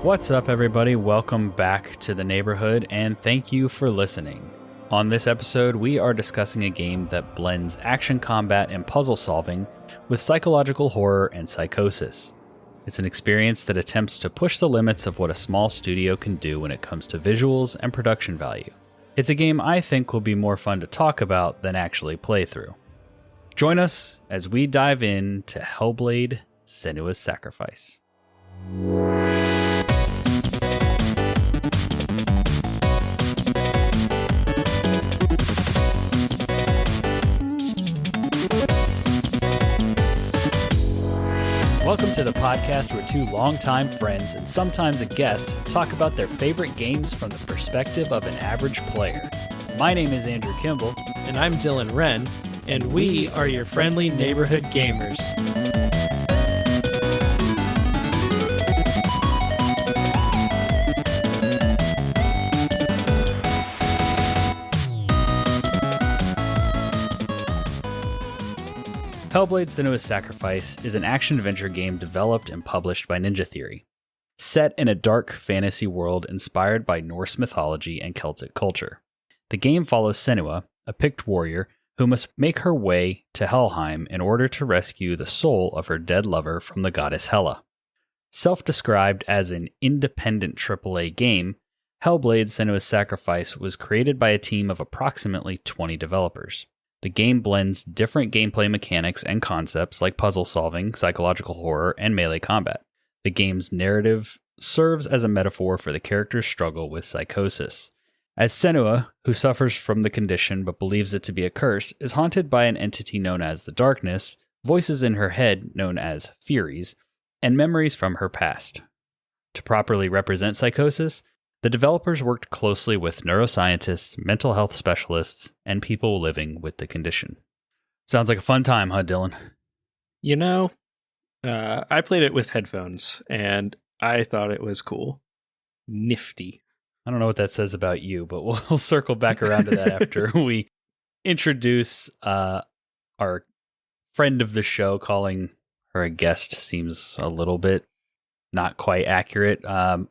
What's up, everybody? Welcome back to the neighborhood, and thank you for listening. On this episode, we are discussing a game that blends action combat and puzzle solving with psychological horror and psychosis. It's an experience that attempts to push the limits of what a small studio can do when it comes to visuals and production value. It's a game I think will be more fun to talk about than actually play through. Join us as we dive in to Hellblade: Senua's Sacrifice. Welcome to the podcast where two longtime friends and sometimes a guest talk about their favorite games from the perspective of an average player. My name is Andrew Kimball. And I'm Dylan Wren, and we are your friendly neighborhood gamers. Hellblade: Senua's Sacrifice is an action-adventure game developed and published by Ninja Theory. Set in a dark fantasy world inspired by Norse mythology and Celtic culture. The game follows Senua, a Pict warrior who must make her way to Helheim in order to rescue the soul of her dead lover from the goddess Hela. Self-described as an independent AAA game, Hellblade: Senua's Sacrifice was created by a team of approximately 20 developers. The game blends different gameplay mechanics and concepts like puzzle solving, psychological horror, and melee combat. The game's narrative serves as a metaphor for the character's struggle with psychosis. As Senua, who suffers from the condition but believes it to be a curse, is haunted by an entity known as the Darkness, voices in her head known as Furies, and memories from her past. To properly represent psychosis, the developers worked closely with neuroscientists, mental health specialists, and people living with the condition. Sounds like a fun time, huh, Dylan? You know, I played it with headphones, and I thought it was cool. Nifty. I don't know what that says about you, but we'll circle back around to that after we introduce our friend of the show. Calling her a guest seems a little bit not quite accurate.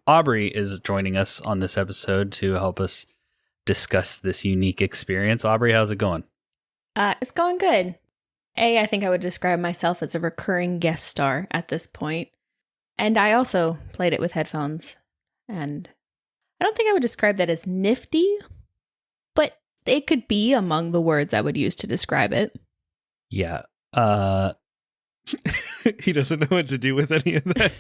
Aubrey is joining us on this episode to help us discuss this unique experience. Aubrey, how's it going? It's going good. I think I would describe myself as a recurring guest star at this point. And I also played it with headphones. And I don't think I would describe that as nifty, but it could be among the words I would use to describe it. Yeah. He doesn't know what to do with any of that.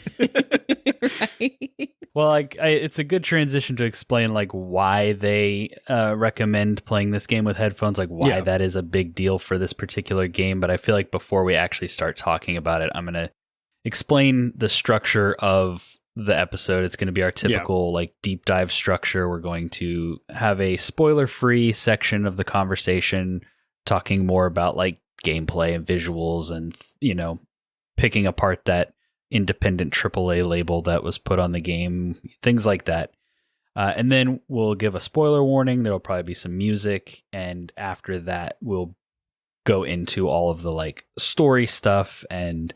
Right. Well, it's a good transition to explain why they recommend playing this game with headphones, why that is a big deal for this particular game. But I feel like before we actually start talking about it, I'm going to explain the structure of the episode. It's going to be our typical deep dive structure. We're going to have a spoiler-free section of the conversation, talking more about gameplay and visuals and, picking apart that independent AAA label that was put on the game, things like that. And then we'll give a spoiler warning. There'll probably be some music. And after that, we'll go into all of the story stuff and,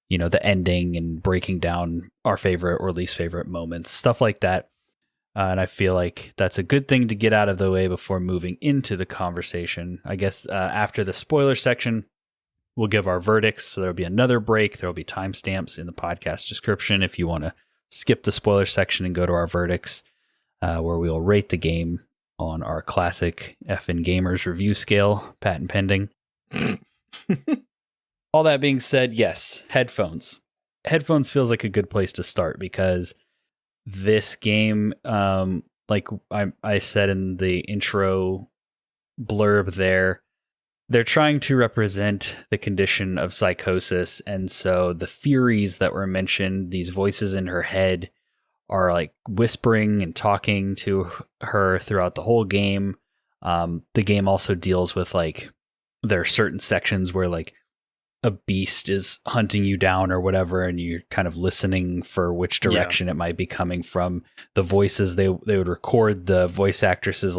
the ending and breaking down our favorite or least favorite moments, stuff like that. And I feel like that's a good thing to get out of the way before moving into the conversation. I guess after the spoiler section, we'll give our verdicts. So there'll be another break. There'll be timestamps in the podcast description if you want to skip the spoiler section and go to our verdicts, where we'll rate the game on our classic F&N Gamers review scale, patent pending. All that being said, yes, headphones. Headphones feels like a good place to start because this game, like I said in the intro blurb there, they're trying to represent the condition of psychosis. And so the Furies that were mentioned, these voices in her head, are whispering and talking to her throughout the whole game. The game also deals with there are certain sections where a beast is hunting you down or whatever, and you're kind of listening for which direction it might be coming from. The voices, they would record the voice actresses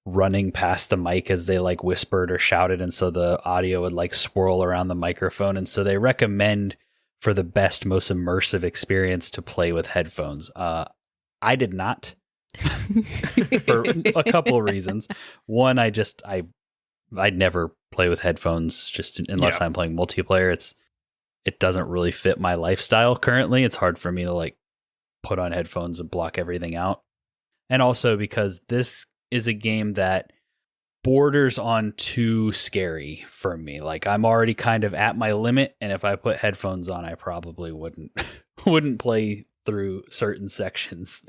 running past the mic as they whispered or shouted, and so the audio would swirl around the microphone. And so they recommend for the best, most immersive experience to play with headphones. I did not for a couple of reasons. One, I'd never play with headphones just unless I'm playing multiplayer. It doesn't really fit my lifestyle currently. It's hard for me to like put on headphones and block everything out. And also because this is a game that borders on too scary for me. Like I'm already kind of at my limit, and if I put headphones on, I probably wouldn't play through certain sections.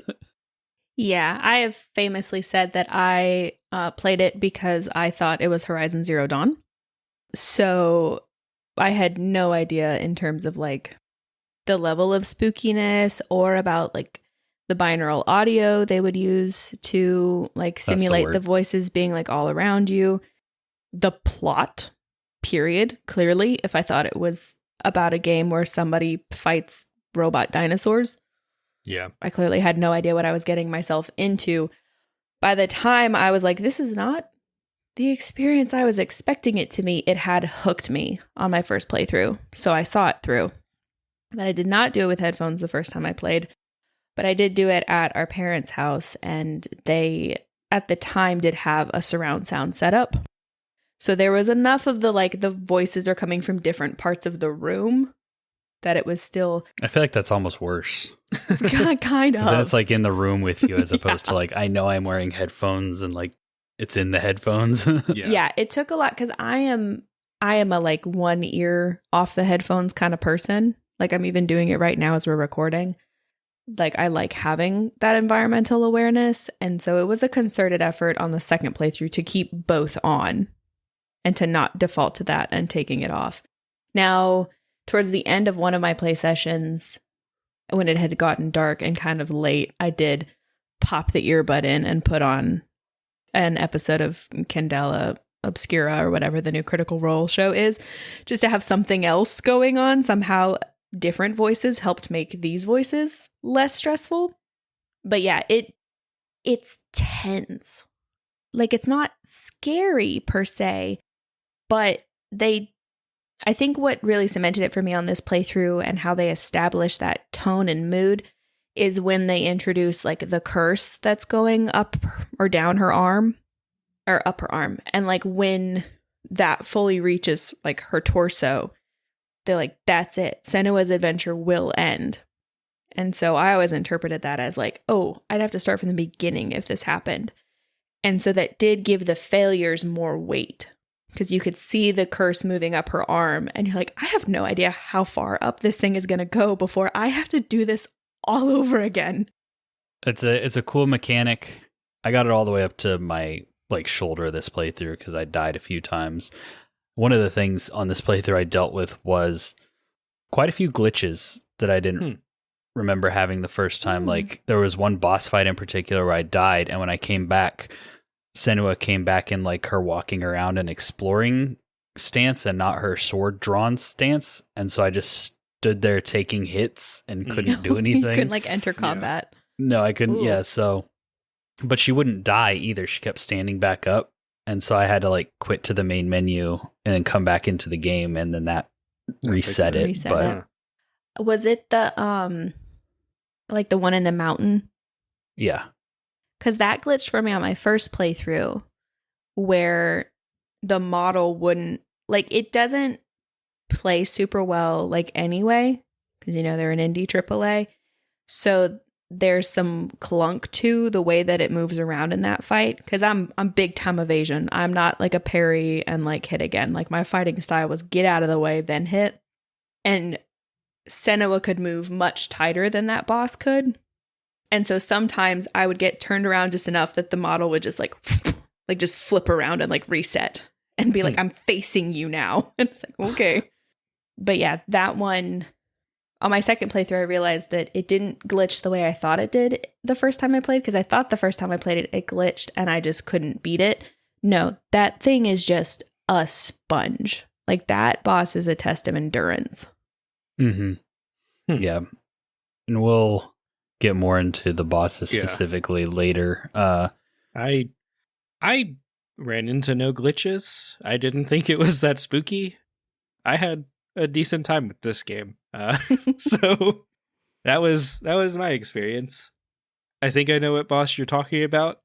Yeah, I have famously said that I played it because I thought it was Horizon Zero Dawn. So I had no idea in terms of like the level of spookiness or about like the binaural audio they would use to like simulate the voices being like all around you. The plot, period, clearly, if I thought it was about a game where somebody fights robot dinosaurs. Yeah. I clearly had no idea what I was getting myself into. By the time I was like, this is not the experience I was expecting it to be, it had hooked me on my first playthrough. So I saw it through. But I did not do it with headphones the first time I played. But I did do it at our parents' house, and they, at the time, did have a surround sound setup. So there was enough of the voices are coming from different parts of the room that it was still... I feel like that's almost worse. Kind of. Then it's like in the room with you as opposed to like, I know I'm wearing headphones and like it's in the headphones. Yeah, it took a lot because I am a like one ear off the headphones kind of person. Like I'm even doing it right now as we're recording. Like I like having that environmental awareness. And so it was a concerted effort on the second playthrough to keep both on and to not default to that and taking it off. Now, towards the end of one of my play sessions, when it had gotten dark and kind of late, I did pop the earbud in and put on an episode of Candela Obscura or whatever the new Critical Role show is, just to have something else going on. Somehow different voices helped make these voices less stressful. But yeah, it's tense. Like it's not scary per se, but I think what really cemented it for me on this playthrough and how they established that tone and mood is when they introduce like the curse that's going up or down her arm or up her arm. And like when that fully reaches like her torso, they're like, that's it. Senua's adventure will end. And so I always interpreted that as like, oh, I'd have to start from the beginning if this happened. And so that did give the failures more weight because you could see the curse moving up her arm and you're like, I have no idea how far up this thing is going to go before I have to do this all over again. It's a cool mechanic. I got it all the way up to my like shoulder this playthrough because I died a few times. One of the things on this playthrough I dealt with was quite a few glitches that I didn't remember having the first time. Like there was one boss fight in particular where I died, and when I came back, Senua came back in like her walking around and exploring stance and not her sword drawn stance, and so I just stood there taking hits and couldn't do anything. You couldn't like enter combat. No, I couldn't. Ooh. Yeah, so but she wouldn't die either. She kept standing back up, and so I had to like quit to the main menu and then come back into the game, and then that reset it. But was it the like the one in the mountain? Yeah. Because that glitched for me on my first playthrough where the model wouldn't, like, it doesn't play super well, like, anyway, because, you know, they're an indie AAA. So there's some clunk to the way that it moves around in that fight. Because I'm big time evasion. I'm not like a parry and like hit again. Like my fighting style was get out of the way, then hit. And Senua could move much tighter than that boss could. And so sometimes I would get turned around just enough that the model would just like just flip around and like reset and be like, I'm facing you now. And it's like, okay. But yeah, that one, on my second playthrough, I realized that it didn't glitch the way I thought it did the first time I played, because I thought the first time I played it, it glitched and I just couldn't beat it. No, that thing is just a sponge. Like that boss is a test of endurance. Mm-hmm. Yeah. And we'll get more into the bosses specifically later. I ran into no glitches. I didn't think it was that spooky. I had a decent time with this game. So that was my experience. I think I know what boss you're talking about.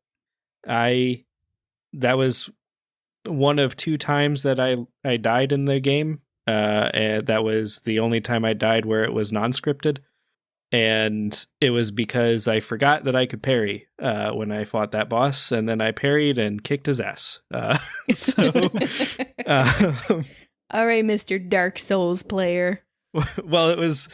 That was one of 2 times that I died in the game. And that was the only time I died where it was non-scripted. And it was because I forgot that I could parry when I fought that boss, and then I parried and kicked his ass. So, all right, Mr. Dark Souls player. Well, it was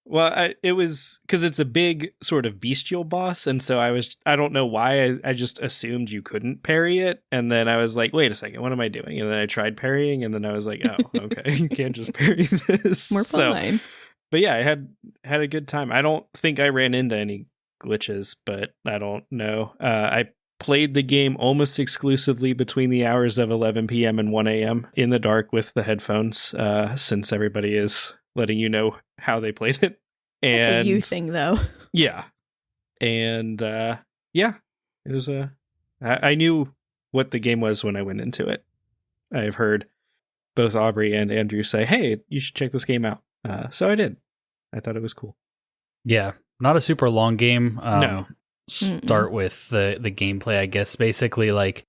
because it's a big sort of bestial boss, and so I don't know why I just assumed you couldn't parry it, and then I was like, wait a second, what am I doing? And then I tried parrying, and then I was like, oh, okay, you can't just parry this. We're fine. But yeah, I had a good time. I don't think I ran into any glitches, but I don't know. I played the game almost exclusively between the hours of 11 p.m. and 1 a.m. in the dark with the headphones, since everybody is letting you know how they played it. And it's a you thing, though. Yeah. And it was I knew what the game was when I went into it. I've heard both Aubrey and Andrew say, hey, you should check this game out. So I did. I thought it was cool. Yeah, not a super long game. No. Start with the gameplay, I guess. Basically, like,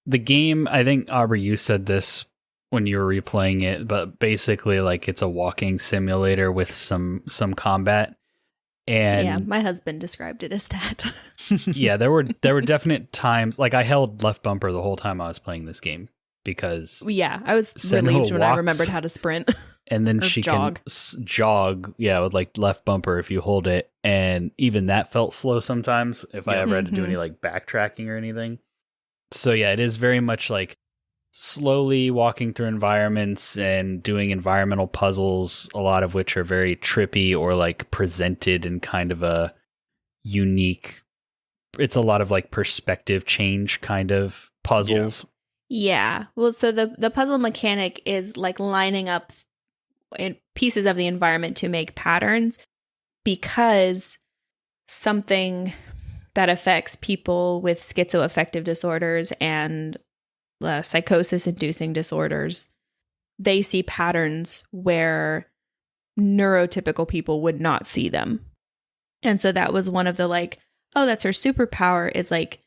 the game, I think, Aubrey, you said this when you were replaying it, but basically, like, it's a walking simulator with some combat. And yeah, my husband described it as that. Yeah, there were definite times, like, I held left bumper the whole time I was playing this game because I was relieved when I remembered how to sprint. And then she jog. can jog, with like left bumper if you hold it. And even that felt slow sometimes if I ever had to do any like backtracking or anything. So yeah, it is very much like slowly walking through environments and doing environmental puzzles, a lot of which are very trippy or like presented in kind of a unique, it's a lot of like perspective change kind of puzzles. Yeah. Well, so the puzzle mechanic is like lining up in pieces of the environment to make patterns, because something that affects people with schizoaffective disorders and psychosis inducing disorders, they see patterns where neurotypical people would not see them. And so that was one of the like, oh, that's her superpower, is like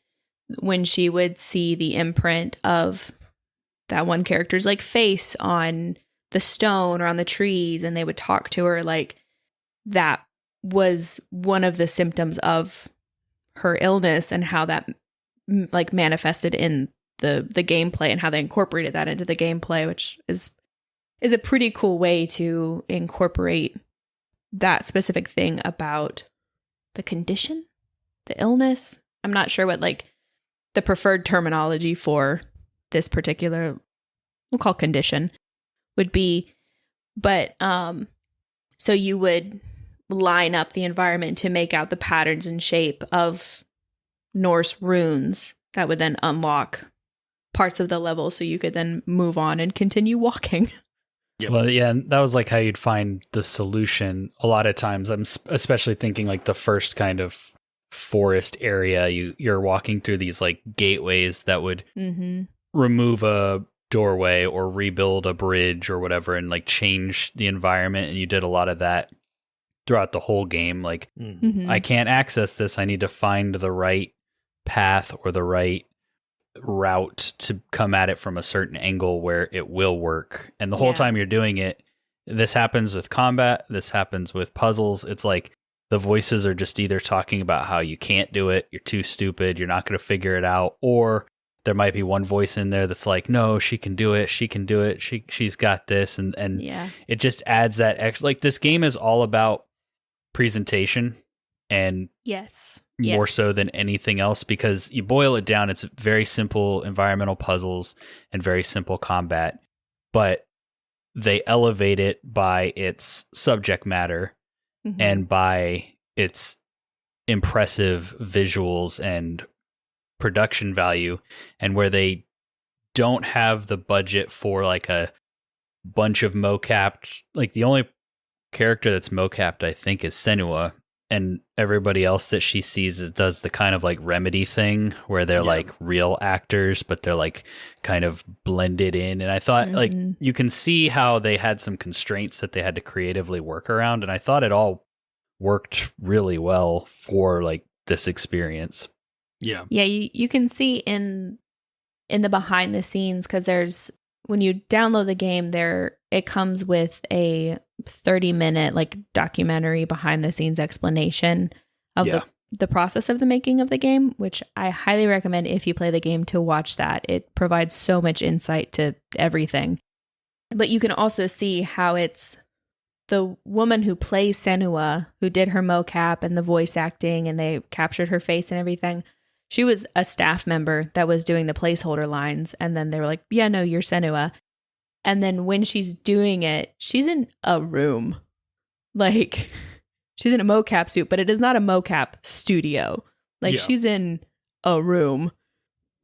when she would see the imprint of that one character's like face on the stone or on the trees, and they would talk to her, like that was one of the symptoms of her illness, and how that like manifested in the gameplay and how they incorporated that into the gameplay, which is a pretty cool way to incorporate that specific thing about the condition, the illness. I'm not sure what like the preferred terminology for this particular, we'll call condition, would be, but so you would line up the environment to make out the patterns and shape of Norse runes that would then unlock parts of the level, so you could then move on and continue walking. Yep. Well, yeah, that was like how you'd find the solution. A lot of times, I'm especially thinking like the first kind of forest area, you're walking through these like gateways that would remove a doorway or rebuild a bridge or whatever, and like change the environment. And you did a lot of that throughout the whole game. Like, I can't access this. I need to find the right path or the right route to come at it from a certain angle where it will work. And the whole time you're doing it, this happens with combat, this happens with puzzles. It's like the voices are just either talking about how you can't do it, you're too stupid, you're not going to figure it out, or there might be one voice in there that's like, no, she can do it, she's got this, and it just adds that extra. Like, this game is all about presentation, and more so than anything else, because you boil it down, it's very simple environmental puzzles and very simple combat, but they elevate it by its subject matter and by its impressive visuals and production value, and where they don't have the budget for like a bunch of mocapped, like the only character that's mocapped I think is Senua, and everybody else that she sees does the kind of like Remedy thing where they're like real actors, but they're like kind of blended in. And I thought like you can see how they had some constraints that they had to creatively work around. And I thought it all worked really well for like this experience. Yeah. Yeah, you can see in the behind the scenes, because there's, when you download the game, it comes with a 30-minute like documentary behind the scenes explanation of the process of the making of the game, which I highly recommend if you play the game to watch that. It provides so much insight to everything. But you can also see how it's the woman who plays Senua, who did her mocap and the voice acting, and they captured her face and everything. She was a staff member that was doing the placeholder lines, and then they were like, yeah, no, you're Senua. And then when she's doing it, she's in a room. Like, she's in a mocap suit, but it is not a mocap studio. Like, she's in a room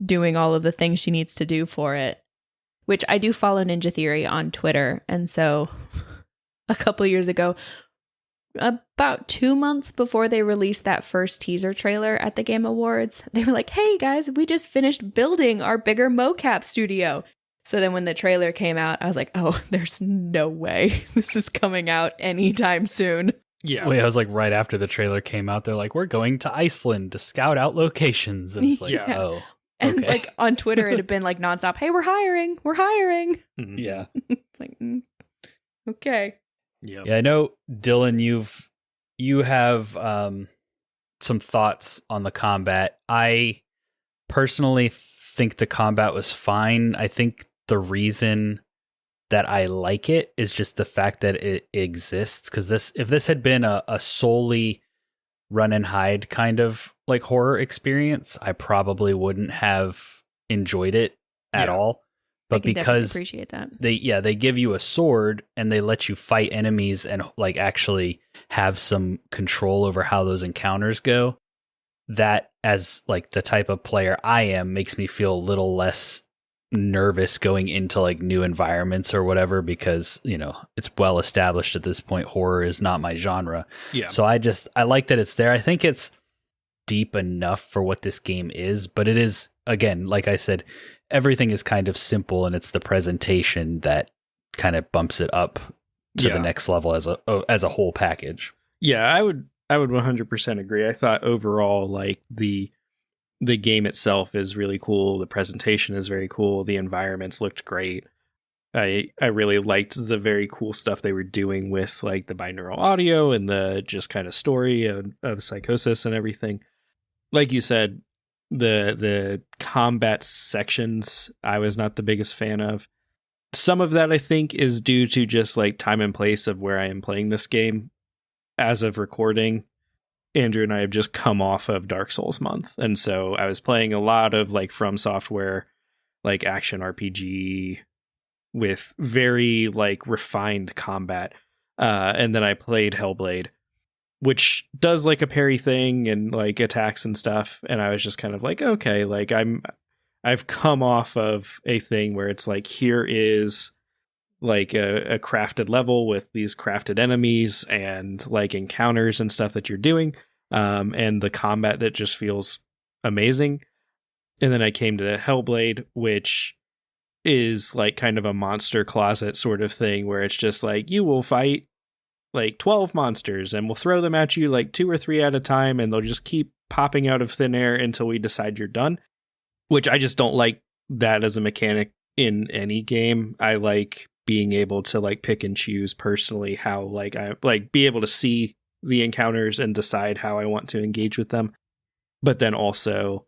doing all of the things she needs to do for it, which I do follow Ninja Theory on Twitter. And so a couple of years ago, about 2 months before they released that first teaser trailer at the Game Awards, they were like, hey guys, we just finished building our bigger mocap studio. So then when the trailer came out, I was like, oh, there's no way this is coming out anytime soon. Yeah. Wait, I was like, right after the trailer came out, they're like, we're going to Iceland to scout out locations. And it's like, oh. And okay. like on Twitter, it had been like nonstop, hey, we're hiring. Yeah. It's like, okay. Yeah, I know, Dylan, you have some thoughts on the combat. I personally think the combat was fine. I think the reason that I like it is just the fact that it exists. Because if this had been a solely run and hide kind of like horror experience, I probably wouldn't have enjoyed it at all. But because appreciate that. They give you a sword and they let you fight enemies and like actually have some control over how those encounters go, that as like the type of player I am makes me feel a little less nervous going into like new environments or whatever, because, you know, it's well established at this point horror is not my genre. Yeah. So I like that it's there. I think it's deep enough for what this game is, but it is, again, like I said, everything is kind of simple, and it's the presentation that kind of bumps it up to the next level as a whole package. Yeah, I would 100% agree. I thought overall, like the game itself is really cool. The presentation is very cool. The environments looked great. I really liked the very cool stuff they were doing with like the binaural audio and the just kind of story of psychosis and everything. Like you said, the combat sections I was not the biggest fan of. Some of that I think is due to just like time and place of where I am playing this game. As of recording, Andrew and I have just come off of Dark Souls month, and so I was playing a lot of like From Software, like action RPG with very like refined combat, and then I played Hellblade, which does like a parry thing and like attacks and stuff. And I was just kind of like, okay, like I've come off of a thing where it's like, here is like a crafted level with these crafted enemies and like encounters and stuff that you're doing. And the combat that just feels amazing. And then I came to the Hellblade, which is like kind of a monster closet sort of thing where it's just like, you will fight like 12 monsters and we'll throw them at you like 2 or 3 at a time, and they'll just keep popping out of thin air until we decide you're done, which I just don't like that as a mechanic in any game. I like being able to like pick and choose personally how like I like be able to see the encounters and decide how I want to engage with them. But then also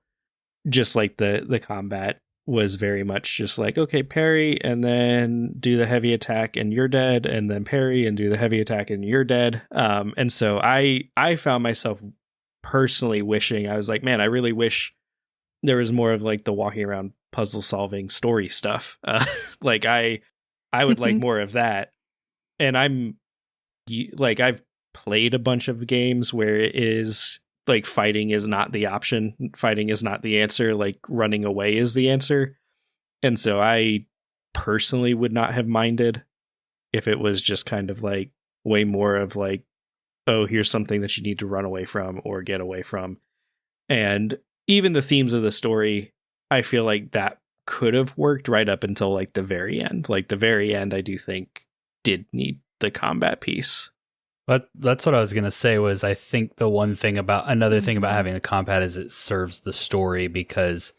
just like the combat was very much just like, okay, parry and then do the heavy attack and you're dead, and then parry and do the heavy attack and you're dead. And so I found myself personally wishing, I was like, man, I really wish there was more of like the walking around puzzle solving story stuff. Like I would like more of that. And I've played a bunch of games where it is like fighting is not the option. Fighting is not the answer. Like running away is the answer. And so I personally would not have minded if it was just kind of like way more of like oh, here's something that you need to run away from or get away from. And even the themes of the story, I feel like that could have worked right up until like the very end. Like the very end, I do think did need the combat piece. But that's what I was going to say was I think another thing about having the combat is it serves the story, because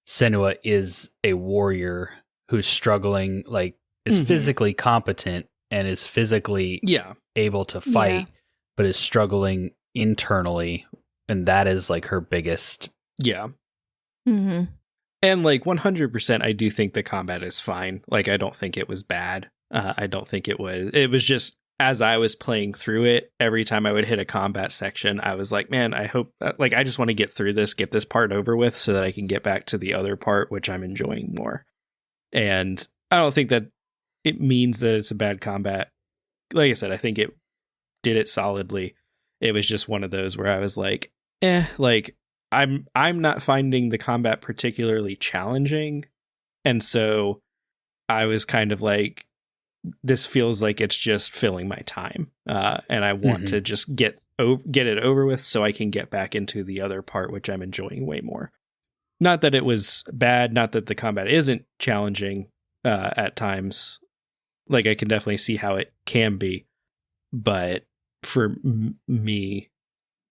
Senua is a warrior who's struggling, like is physically competent and is physically able to fight, but is struggling internally. And that is like her biggest. Yeah. Mm-hmm. And like 100%, I do think the combat is fine. Like, I don't think it was bad. I don't think it was just, as I was playing through it, every time I would hit a combat section, I was like, man, I hope like, I just want to get through this, get this part over with so that I can get back to the other part, which I'm enjoying more. And I don't think that it means that it's a bad combat. Like I said, I think it did it solidly. It was just one of those where I was like, like I'm not finding the combat particularly challenging. And so I was kind of like, this feels like it's just filling my time. And I want to just get it over with so I can get back into the other part, which I'm enjoying way more. Not that it was bad, not that the combat isn't challenging at times. Like, I can definitely see how it can be. But for me,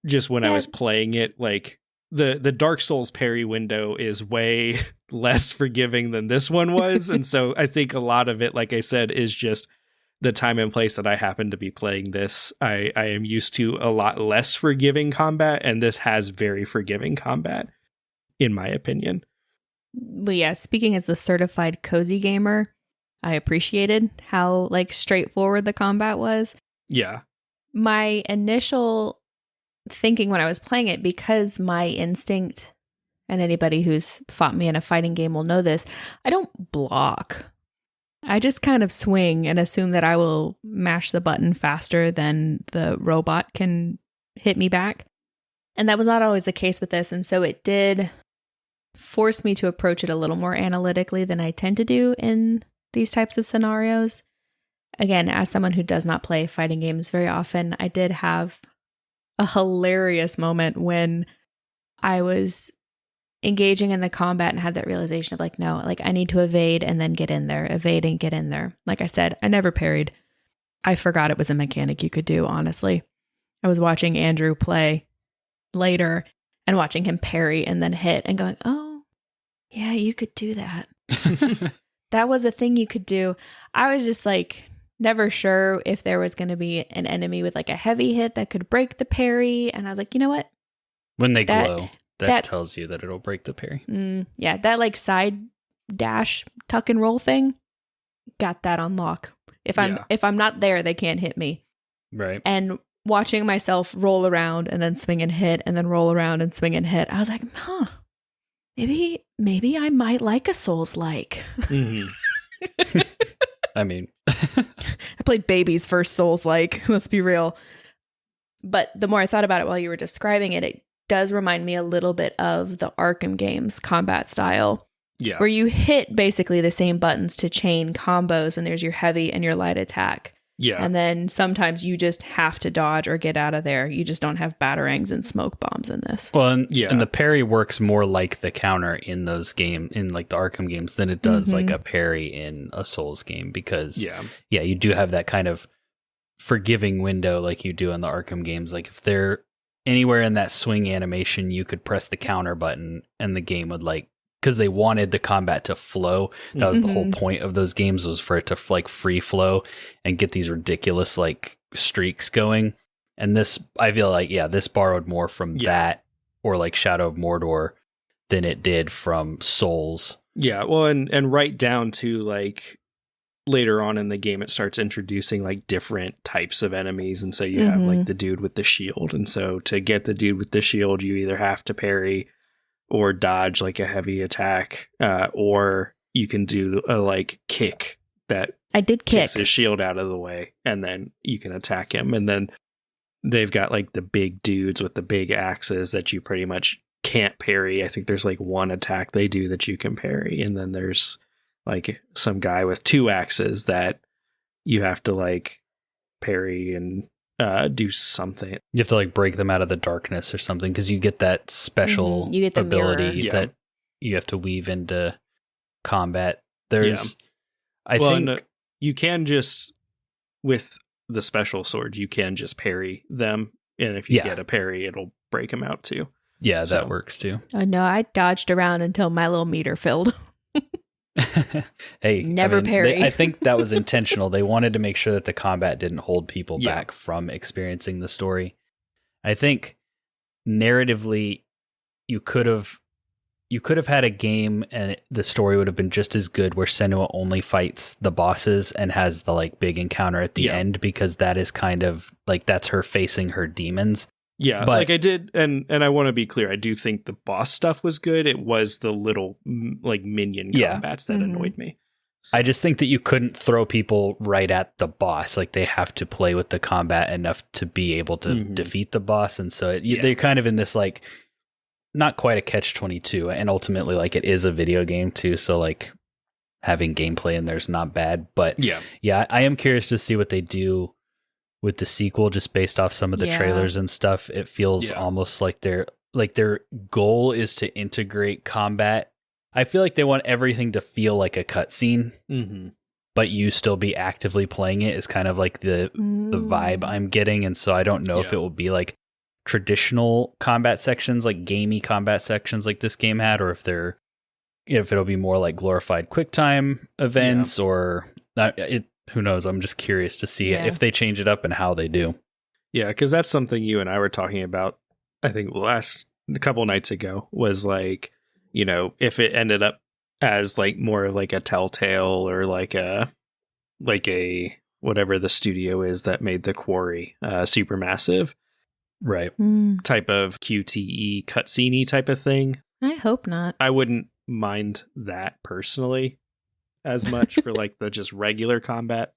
just when I was playing it, like, the Dark Souls parry window is way less forgiving than this one was. And so I think a lot of it, like I said, is just the time and place that I happen to be playing this. I am used to a lot less forgiving combat, and this has very forgiving combat, in my opinion. Well, yeah, speaking as the certified cozy gamer, I appreciated how like straightforward the combat was. Yeah. My initial thinking when I was playing it, because my instinct, and anybody who's fought me in a fighting game will know this, I don't block. I just kind of swing and assume that I will mash the button faster than the robot can hit me back. And that was not always the case with this. And so it did force me to approach it a little more analytically than I tend to do in these types of scenarios. Again, as someone who does not play fighting games very often, I did have a hilarious moment when I was engaging in the combat and had that realization of like, no, like I need to evade and then get in there, evade and get in there. Like I said, I never parried. I forgot it was a mechanic you could do, honestly. I was watching Andrew play later and watching him parry and then hit and going, oh, yeah, you could do that. That was a thing you could do. I was just like never sure if there was going to be an enemy with like a heavy hit that could break the parry. And I was like, you know what? When they glow, that tells you that it'll break the parry. Yeah, that like side dash tuck and roll thing, got that on lock. If I'm not there, they can't hit me. Right. And watching myself roll around and then swing and hit and then roll around and swing and hit, I was like, maybe I might like a Souls-like. Mm-hmm. I mean, I played Baby's first Souls-like, let's be real. But the more I thought about it while you were describing it, it does remind me a little bit of the Arkham games combat style. Yeah. Where you hit basically the same buttons to chain combos, and there's your heavy and your light attack. Yeah. And then sometimes you just have to dodge or get out of there. You just don't have batarangs and smoke bombs in this. Well, and the parry works more like the counter in those games, in like the Arkham games, than it does like a parry in a Souls game, because you do have that kind of forgiving window like you do in the Arkham games. Like if they're anywhere in that swing animation, you could press the counter button and the game would like, because they wanted the combat to flow. That was the whole point of those games, was for it to like free flow and get these ridiculous like streaks going. And this, I feel like, this borrowed more from that or like Shadow of Mordor than it did from Souls. Yeah, well, and right down to like later on in the game, it starts introducing like different types of enemies. And so you have like the dude with the shield. And so to get the dude with the shield, you either have to parry or dodge like a heavy attack, or you can do a like kick that I did kicks his shield out of the way, and then you can attack him. And then they've got like the big dudes with the big axes that you pretty much can't parry. I think there's like one attack they do that you can parry, and then there's like some guy with two axes that you have to like parry and do something. You have to like break them out of the darkness or something, because you get that special You get the ability mirror. that you have to weave into combat. There's, I think, and, you can just, with the special sword, you can just parry them, and if you get a parry, it'll break them out too. Yeah, that works too. Oh no, I dodged around until my little meter filled. Hey, never parry. I think that was intentional. They wanted to make sure that the combat didn't hold people back from experiencing the story. I think narratively, you could have had a game and the story would have been just as good, where Senua only fights the bosses and has the like big encounter at the end, because that is kind of like, that's her facing her demons. Yeah, but like I did, and I want to be clear, I do think the boss stuff was good. It was the little like minion combats that annoyed me. So. I just think that you couldn't throw people right at the boss. Like, they have to play with the combat enough to be able to defeat the boss, and so they're kind of in this like, not quite a catch-22, and ultimately like it is a video game too, so like having gameplay in there's not bad. But yeah, I am curious to see what they do with the sequel, just based off some of the trailers and stuff. It feels almost like their goal is to integrate combat. I feel like they want everything to feel like a cutscene, but you still be actively playing it, is kind of like the vibe I'm getting. And so I don't know if it will be like traditional combat sections, like gamey combat sections like this game had, or if it'll be more like glorified QuickTime events, or who knows? I'm just curious to see if they change it up and how they do. Yeah, because that's something you and I were talking about, I think a couple nights ago, was like, you know, if it ended up as like more of like a Telltale, or like a whatever the studio is that made The Quarry, Supermassive, right, type of QTE cutscene type of thing. I hope not. I wouldn't mind that personally as much for like the just regular combat.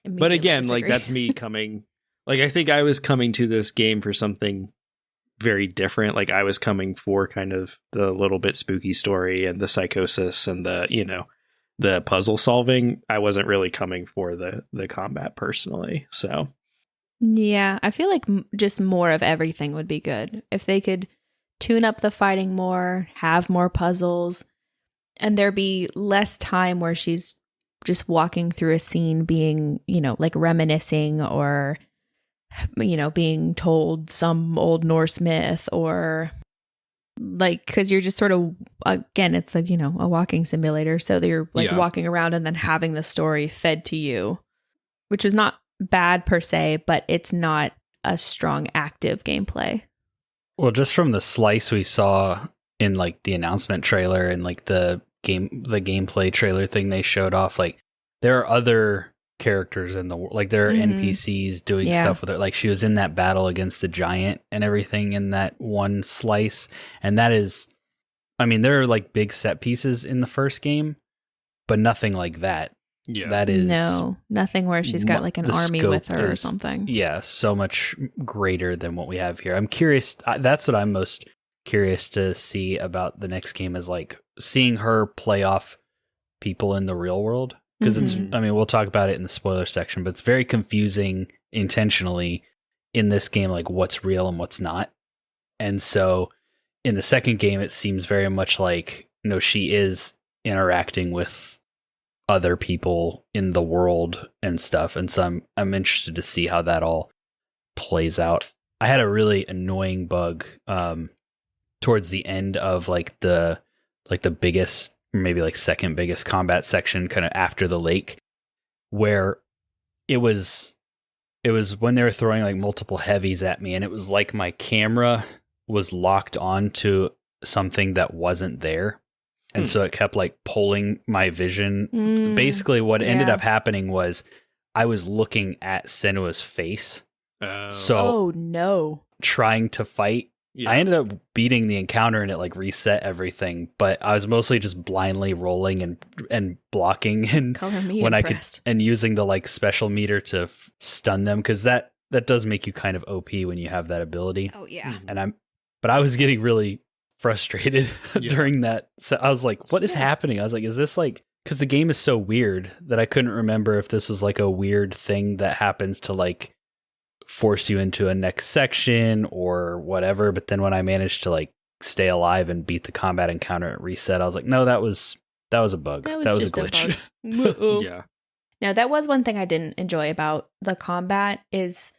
But again, like that's me coming, like I think I was coming to this game for something very different. Like I was coming for kind of the little bit spooky story and the psychosis and the, you know, the puzzle solving. I wasn't really coming for the combat personally. So yeah, I feel like just more of everything would be good. If they could tune up the fighting more, have more puzzles, and there be less time where she's just walking through a scene being, you know, like reminiscing, or, you know, being told some old Norse myth, or like, because you're just sort of, again, it's like, you know, a walking simulator. So they're like walking around and then having the story fed to you, which is not bad per se, but it's not a strong active gameplay. Well, just from the slice we saw in like the announcement trailer and like the gameplay trailer thing they showed off, like there are other characters in the world, like there are NPCs doing stuff with her. Like she was in that battle against the giant and everything in that one slice, and that is, I mean, there are like big set pieces in the first game, but nothing like that. Yeah, that is nothing where she's got like an army with her or something. Yeah, so much greater than what we have here. I'm curious. That's what I'm most curious to see about the next game, is like seeing her play off people in the real world, because it's, I mean, we'll talk about it in the spoiler section, but it's very confusing intentionally in this game, like what's real and what's not. And so in the second game, it seems very much like, no, she is interacting with other people in the world and stuff. And so I'm interested to see how that all plays out. I had a really annoying bug towards the end of like the biggest, or maybe like second biggest combat section, kind of after the lake, where it was when they were throwing like multiple heavies at me, and it was like my camera was locked on to something that wasn't there. And so it kept like pulling my vision. Basically what ended up happening was I was looking at Senua's face. So no. Trying to fight. Yeah. I ended up beating the encounter and it like reset everything, but I was mostly just blindly rolling and blocking and when I could, and using the like special meter to stun them, because that does make you kind of OP when you have that ability. Oh yeah. But I was getting really frustrated during that. So I was like, what is happening? I was like, is this like, because the game is so weird that I couldn't remember if this was like a weird thing that happens to like force you into a next section or whatever. But then when I managed to like stay alive and beat the combat encounter at reset, I was like, no, that was a bug. That was a glitch. Yeah. Now, that was one thing I didn't enjoy about the combat is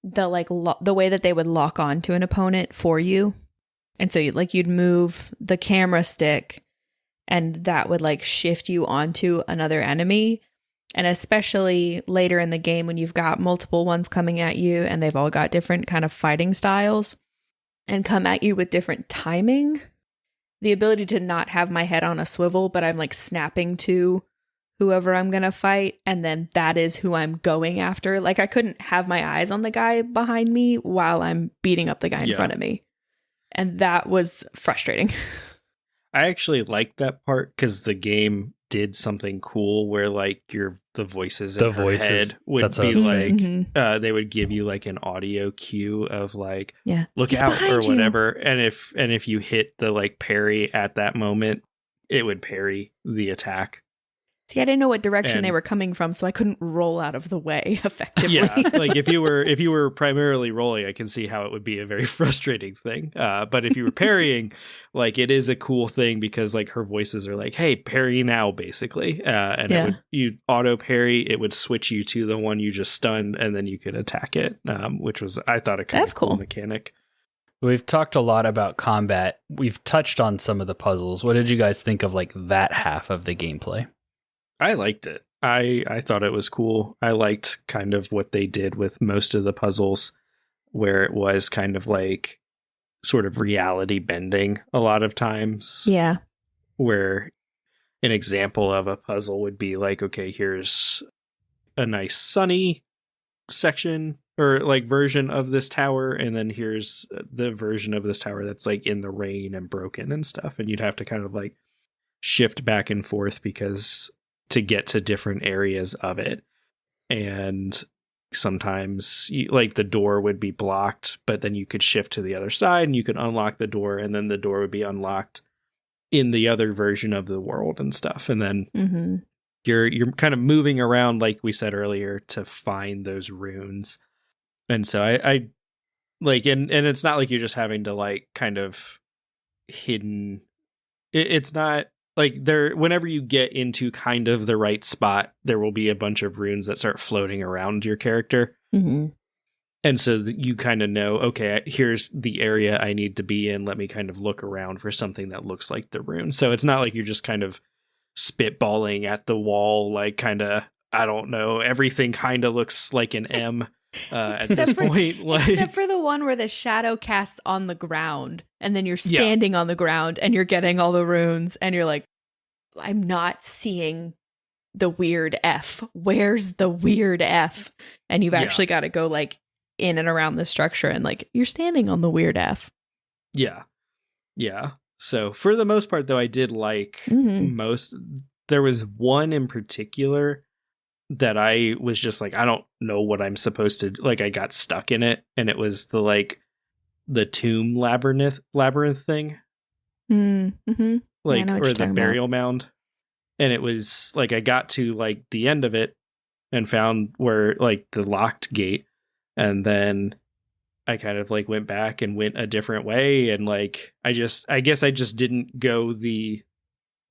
the like the way that they would lock on to an opponent for you. And so you'd move the camera stick and that would like shift you onto another enemy. And especially later in the game when you've got multiple ones coming at you and they've all got different kind of fighting styles and come at you with different timing, the ability to not have my head on a swivel, but I'm like snapping to whoever I'm going to fight. And then that is who I'm going after. Like I couldn't have my eyes on the guy behind me while I'm beating up the guy in front of me. And that was frustrating. I actually liked that part because the game did something cool where like the voices in her head would be like they would give you like an audio cue of like look out or whatever, and if you hit the like parry at that moment, it would parry the attack. See, I didn't know what direction they were coming from, so I couldn't roll out of the way effectively. Yeah, like if you were primarily rolling, I can see how it would be a very frustrating thing. But if you were parrying, like it is a cool thing because like her voices are like, "Hey, parry now," basically, and you auto parry. It would switch you to the one you just stunned, and then you could attack it, which was I thought a kind of cool mechanic. We've talked a lot about combat. We've touched on some of the puzzles. What did you guys think of like that half of the gameplay? I liked it. I thought it was cool. I liked kind of what they did with most of the puzzles where it was kind of like sort of reality bending a lot of times. Yeah. Where an example of a puzzle would be like, okay, here's a nice sunny section or like version of this tower. And then here's the version of this tower that's like in the rain and broken and stuff. And you'd have to kind of like shift back and forth because to get to different areas of it. And sometimes like the door would be blocked, but then you could shift to the other side and you could unlock the door, and then the door would be unlocked in the other version of the world and stuff. And then you're kind of moving around, like we said earlier, to find those runes. And so I like, and it's not like you're just having to like kind of hidden. It's not like whenever you get into kind of the right spot, there will be a bunch of runes that start floating around your character. Mm-hmm. And so you kind of know, okay, here's the area I need to be in. Let me kind of look around for something that looks like the rune. So it's not like you're just kind of spitballing at the wall, like kind of, I don't know, everything kind of looks like an M. At this point, like, except for the one where the shadow casts on the ground and then you're standing on the ground and you're getting all the runes and you're like, I'm not seeing the weird F. Where's the weird F? And you've actually got to go like in and around the structure and like you're standing on the weird F. Yeah. So for the most part, though, I did like most. There was one in particular that I was just like, I don't know what I'm supposed to, like, I got stuck in it, and it was the tomb labyrinth thing. Mm-hmm. Like, or the burial mound. And it was like, I got to like the end of it and found where like the locked gate. And then I kind of like went back and went a different way. And like, I guess I just didn't go the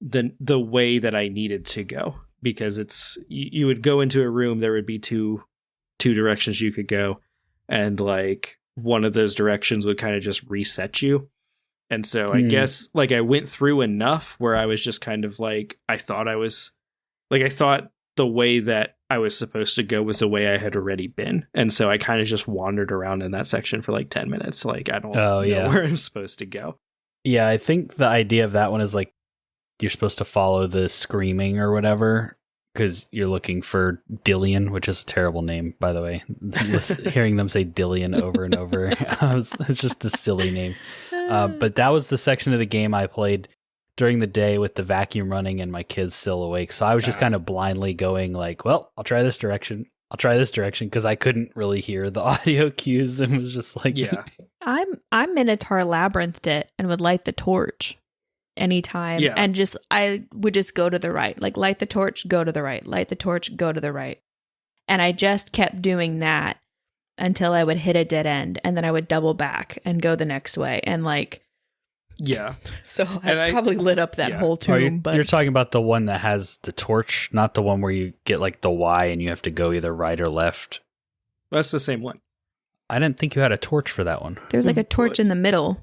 way that I needed to go. Because it's, you would go into a room, there would be two directions you could go, and like one of those directions would kind of just reset you. And so I guess like I went through enough where I was just kind of like, I thought the way that I was supposed to go was the way I had already been. And so I kind of just wandered around in that section for like 10 minutes. Like, I don't know where I'm supposed to go. Yeah, I think the idea of that one is like, you're supposed to follow the screaming or whatever, because you're looking for Dillion, which is a terrible name, by the way. Hearing them say Dillion over and over, it's just a silly name. But that was the section of the game I played during the day with the vacuum running and my kids still awake. So I was just kind of blindly going like, well, I'll try this direction, because I couldn't really hear the audio cues and was just like, I Minotaur labyrinthed it and would light the torch anytime, and I would just go to the right, like light the torch, go to the right, light the torch, go to the right, and I just kept doing that until I would hit a dead end, and then I would double back and go the next way. And like, yeah. So I probably lit up that whole tomb. But you're talking about the one that has the torch, not the one where you get like the Y and you have to go either right or left. That's the same one. I didn't think you had a torch for that one. There's like a torch in the middle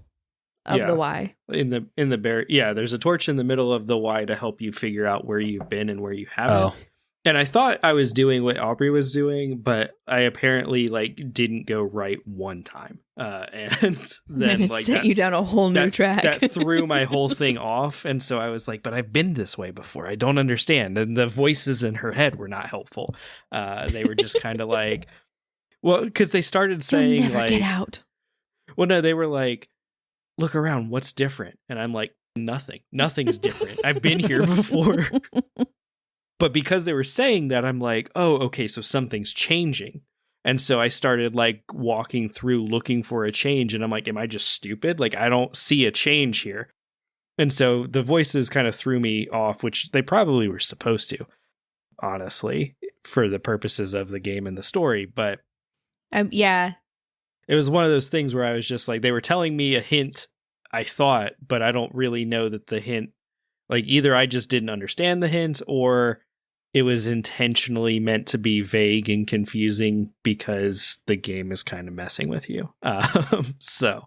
of the Y. In the bear. Yeah, there's a torch in the middle of the Y to help you figure out where you've been and where you haven't. Oh. And I thought I was doing what Aubrey was doing, but I apparently like didn't go right one time. And then it like sent you down a whole new track. That threw my whole thing off. And so I was like, but I've been this way before. I don't understand. And the voices in her head were not helpful. They were just kind of like, well, because they started saying You'll never like, get out. Well, no, they were like, look around. What's different? And I'm like, nothing. Nothing's different. I've been here before. But because they were saying that, I'm like, oh, okay, so something's changing. And so I started like walking through looking for a change. And I'm like, am I just stupid? Like, I don't see a change here. And so the voices kind of threw me off, which they probably were supposed to, honestly, for the purposes of the game and the story. But yeah, it was one of those things where I was just like, they were telling me a hint, I thought, but I don't really know that the hint, like either I just didn't understand the hint or it was intentionally meant to be vague and confusing because the game is kind of messing with you. So.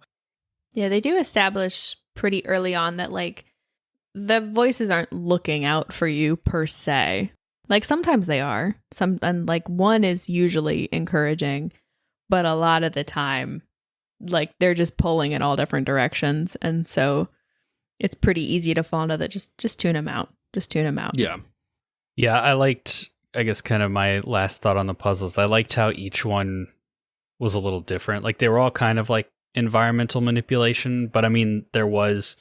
Yeah, they do establish pretty early on that like the voices aren't looking out for you per se. Like sometimes they are. And like one is usually encouraging, but a lot of the time like they're just pulling in all different directions. And so it's pretty easy to fall into that. Just tune them out. Just tune them out. Yeah. Yeah, I liked, I guess, kind of my last thought on the puzzles. I liked how each one was a little different. Like they were all kind of like environmental manipulation, but I mean, there was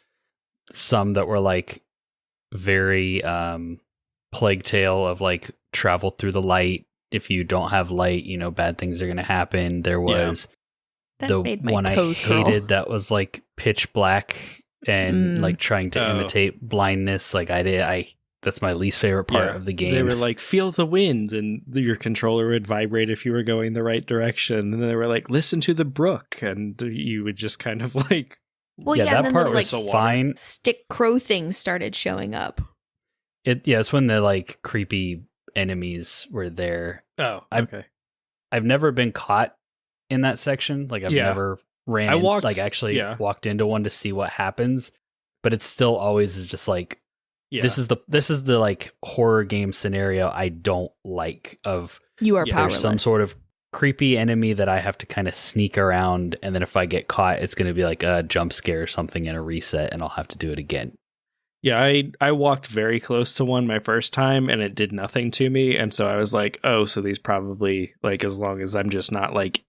some that were like very Plague Tale of like travel through the light. If you don't have light, you know, bad things are going to happen. There was the one I hated that was like pitch black and like trying to imitate blindness. Like that's my least favorite part of the game. They were like, feel the wind, and your controller would vibrate if you were going the right direction. And then they were like, listen to the brook, and you would just kind of like... Well, yeah, that part was like fine. Stick crow things started showing up. It's when the like creepy enemies were there. Oh, okay. I've never been caught in that section. Like I've never walked into one to see what happens, but it still always is just like, this is the like horror game scenario I don't like. Of you are powerless. There's some sort of creepy enemy that I have to kind of sneak around, and then if I get caught, it's going to be like a jump scare or something and a reset, and I'll have to do it again. Yeah, I walked very close to one my first time, and it did nothing to me, and so I was like, oh, so these probably, like, as long as I'm just not like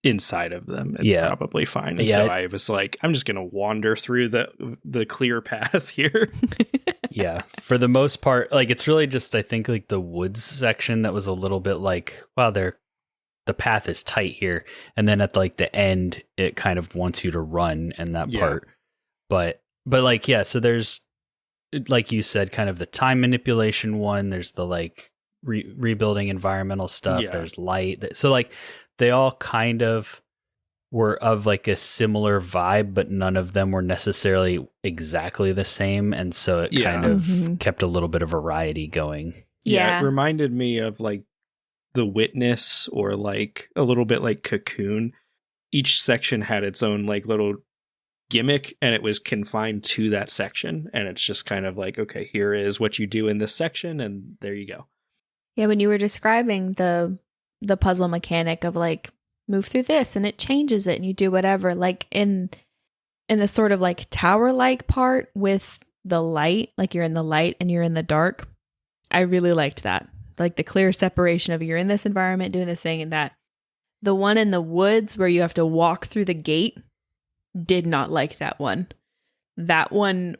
inside of them, it's probably fine. And so I was like, I'm just going to wander through the clear path here. Yeah, for the most part, like it's really just, I think, like the woods section that was a little bit like, wow, the path is tight here, and then at like the end, it kind of wants you to run in that part. But like, so there's, like you said, kind of the time manipulation one. There's the like rebuilding environmental stuff. Yeah. There's light. So like they all kind of were of like a similar vibe, but none of them were necessarily exactly the same. And so it kind of kept a little bit of variety going. Yeah, it reminded me of like The Witness or like a little bit like Cocoon. Each section had its own like little gimmick, and it was confined to that section, and it's just kind of like, okay, here is what you do in this section, and there you go. Yeah, when you were describing the puzzle mechanic of like move through this and it changes it and you do whatever, like in the sort of like tower like part with the light, like you're in the light and you're in the dark, I really liked that, like the clear separation of you're in this environment doing this thing, and that the one in the woods where you have to walk through the gate, did not like that one. That one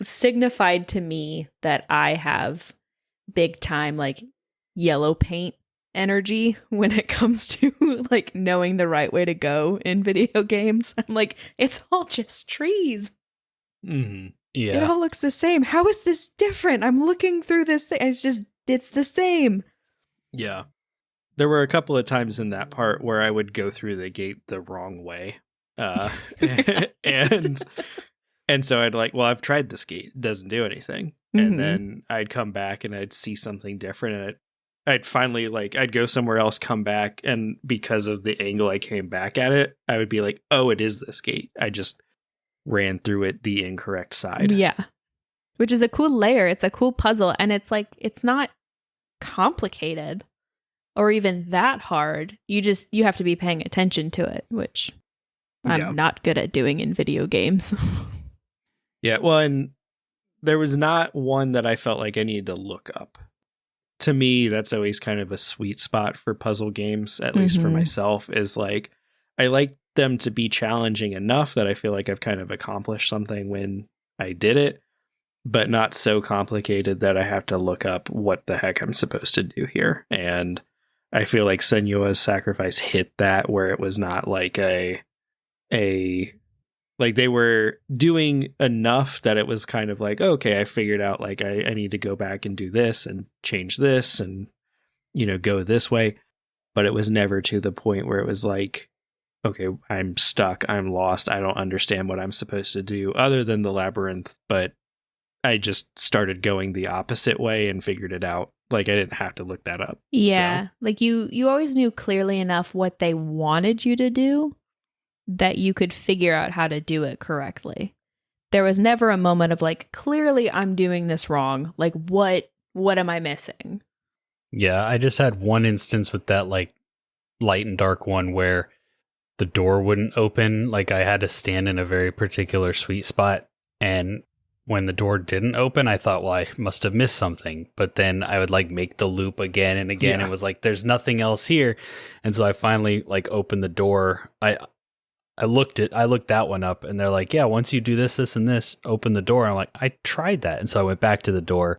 signified to me that I have big time like yellow paint energy when it comes to like knowing the right way to go in video games. I'm like, it's all just trees. Mm-hmm. Yeah. It all looks the same. How is this different? I'm looking through this thing. It's the same. Yeah. there were a couple of times in that part where I would go through the gate the wrong way. And so I'd like, well, I've tried this gate. It doesn't do anything. And then I'd come back and I'd see something different. And I'd finally I'd go somewhere else, come back. And because of the angle I came back at it, I would be like, oh, it is this gate. I just ran through it the incorrect side. Yeah. Which is a cool layer. It's a cool puzzle. And it's like, it's not complicated or even that hard. You have to be paying attention to it, which I'm not good at doing in video games. Yeah, well, and there was not one that I felt like I needed to look up. To me, that's always kind of a sweet spot for puzzle games, at least for myself, is like, I like them to be challenging enough that I feel like I've kind of accomplished something when I did it, but not so complicated that I have to look up what the heck I'm supposed to do here. And I feel like Senua's Sacrifice hit that, where it was not like like they were doing enough that it was kind of like, okay, I figured out like I need to go back and do this and change this and, go this way. But it was never to the point where it was like, okay, I'm stuck. I'm lost. I don't understand what I'm supposed to do other than the labyrinth. But I just started going the opposite way and figured it out. Like I didn't have to look that up. Yeah. So. Like you always knew clearly enough what they wanted you to do that you could figure out how to do it correctly. There was never a moment of like, clearly I'm doing this wrong. Like what am I missing? Yeah, I just had one instance with that like light and dark one where the door wouldn't open. Like I had to stand in a very particular sweet spot. And when the door didn't open, I thought, well, I must have missed something. But then I would like make the loop again and again. It was like, there's nothing else here. And so I finally like opened the door. I looked that one up and they're like, yeah, once you do this, this, and this, open the door. And I'm like, I tried that. And so I went back to the door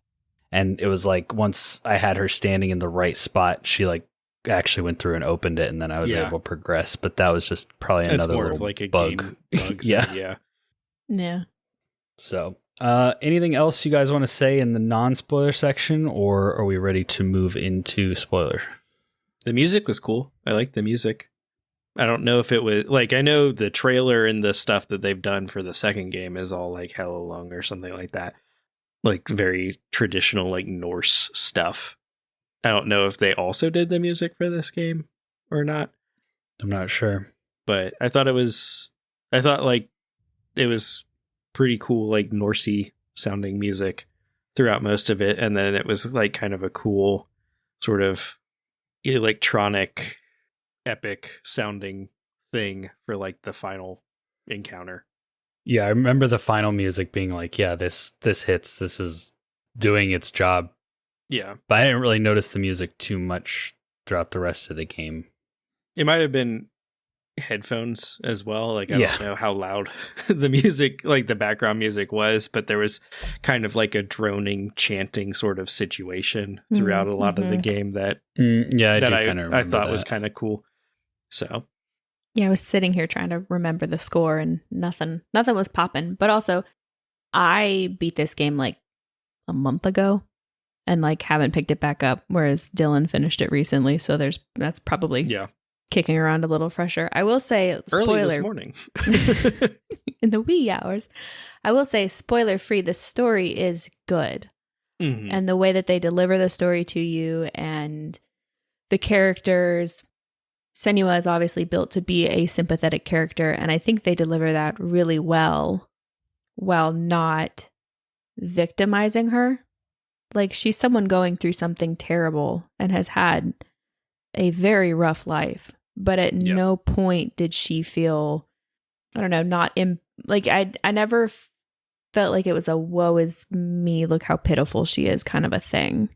and it was like, once I had her standing in the right spot, she like actually went through and opened it and then I was able to progress. But that was just probably another more little of like a bug. game bug. Yeah. So, anything else you guys want to say in the non-spoiler section, or are we ready to move into spoilers? The music was cool. I liked the music. I don't know if it was like, I know the trailer and the stuff that they've done for the second game is all like Hela Lung or something like that. Like very traditional, like Norse stuff. I don't know if they also did the music for this game or not. I'm not sure. But I thought it was pretty cool, like Norsey sounding music throughout most of it. And then it was like kind of a cool sort of electronic epic sounding thing for like the final encounter. Yeah, I remember the final music being like, yeah, this hits, this is doing its job. Yeah. But I didn't really notice the music too much throughout the rest of the game. It might have been headphones as well. Like, I don't know how loud the music, like the background music was, but there was kind of like a droning, chanting sort of situation throughout a lot of the game that I thought was kind of cool. So, yeah, I was sitting here trying to remember the score and nothing was popping. But also, I beat this game like a month ago and like haven't picked it back up, whereas Dylan finished it recently. So that's probably kicking around a little fresher. I will say, spoiler, early this morning in the wee hours. I will say, spoiler free, the story is good, and the way that they deliver the story to you and the characters. Senua is obviously built to be a sympathetic character, and I think they deliver that really well while not victimizing her. Like, she's someone going through something terrible and has had a very rough life, but at no point did she feel, I don't know, I never felt like it was a woe is me, look how pitiful she is kind of a thing.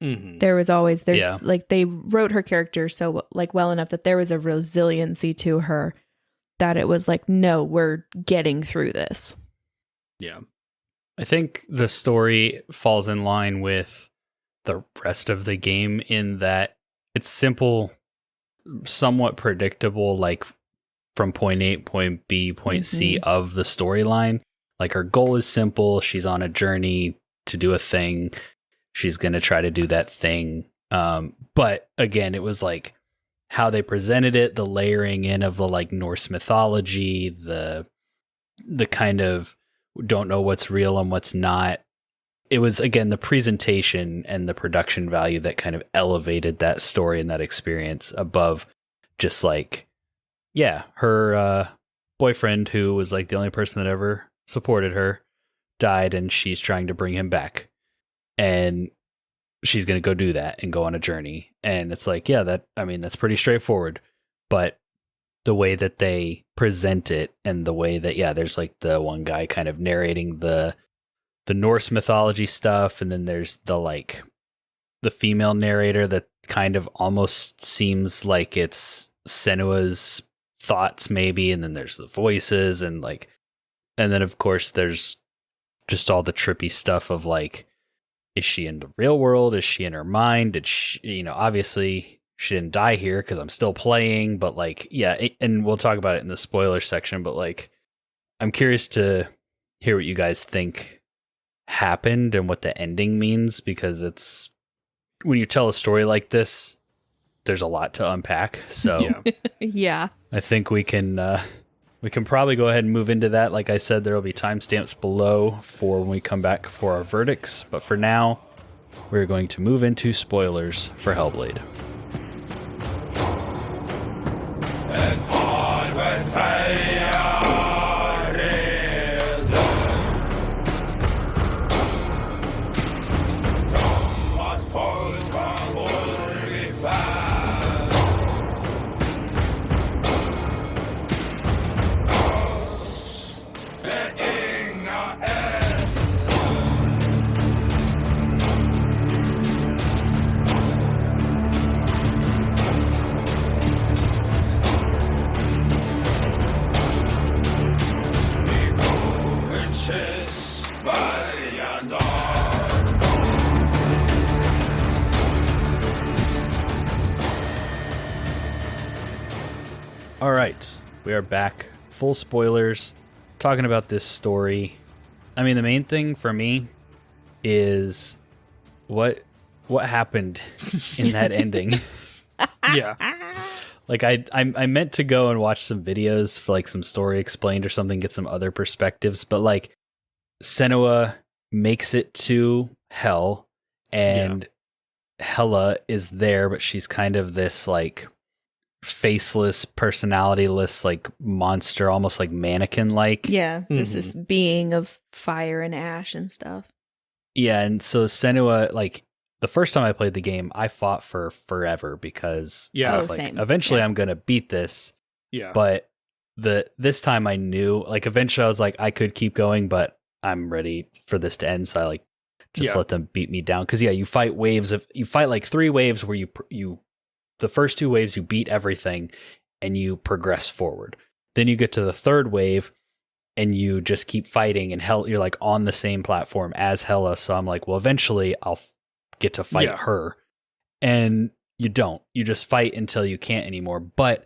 There was always, like, they wrote her character so like well enough that there was a resiliency to her that it was like, no, we're getting through this. Yeah. I think the story falls in line with the rest of the game in that it's simple, somewhat predictable, like from point A, point B, point C of the storyline. Like her goal is simple. She's on a journey to do a thing. She's going to try to do that thing. But again, it was like how they presented it, the layering in of the like Norse mythology, the kind of don't know what's real and what's not. It was, again, the presentation and the production value that kind of elevated that story and that experience above just like, yeah, her boyfriend, who was like the only person that ever supported her, died, and she's trying to bring him back. And she's going to go do that and go on a journey. And it's like, yeah, that's pretty straightforward. But the way that they present it and the way that, yeah, there's like the one guy kind of narrating the Norse mythology stuff, and then there's the female narrator that kind of almost seems like it's Senua's thoughts maybe, and then there's the voices and then of course there's just all the trippy stuff of like, is she in the real world? Is she in her mind? Did she, obviously she didn't die here because I'm still playing, but like, yeah, and we'll talk about it in the spoiler section, but like, I'm curious to hear what you guys think happened and what the ending means, because it's, when you tell a story like this, there's a lot to unpack. So yeah, I think we can probably go ahead and move into that. Like I said, there will be timestamps below for when we come back for our verdicts, but for now we're going to move into spoilers for Hellblade. All right, we are back. Full spoilers, talking about this story. I mean, the main thing for me is what happened in that ending. Yeah. Like I meant to go and watch some videos for like some story explained or something, get some other perspectives, but like Senua makes it to Hell, and Hela is there, but she's kind of this like faceless, personalityless, like monster, almost like mannequin like. Yeah, there's this being of fire and ash and stuff. Yeah, and so Senua, like the first time I played the game, I fought for forever because I was like, same. eventually I'm gonna beat this. Yeah. But this time I knew, like, eventually I was like, I could keep going, but I'm ready for this to end. So I like just let them beat me down. Because you fight like 3 waves where you the first 2 waves you beat everything and you progress forward. Then you get to the 3rd wave and you just keep fighting, and you're like on the same platform as Hela. So I'm like, well, eventually I'll get to fight her. And you don't. You just fight until you can't anymore. But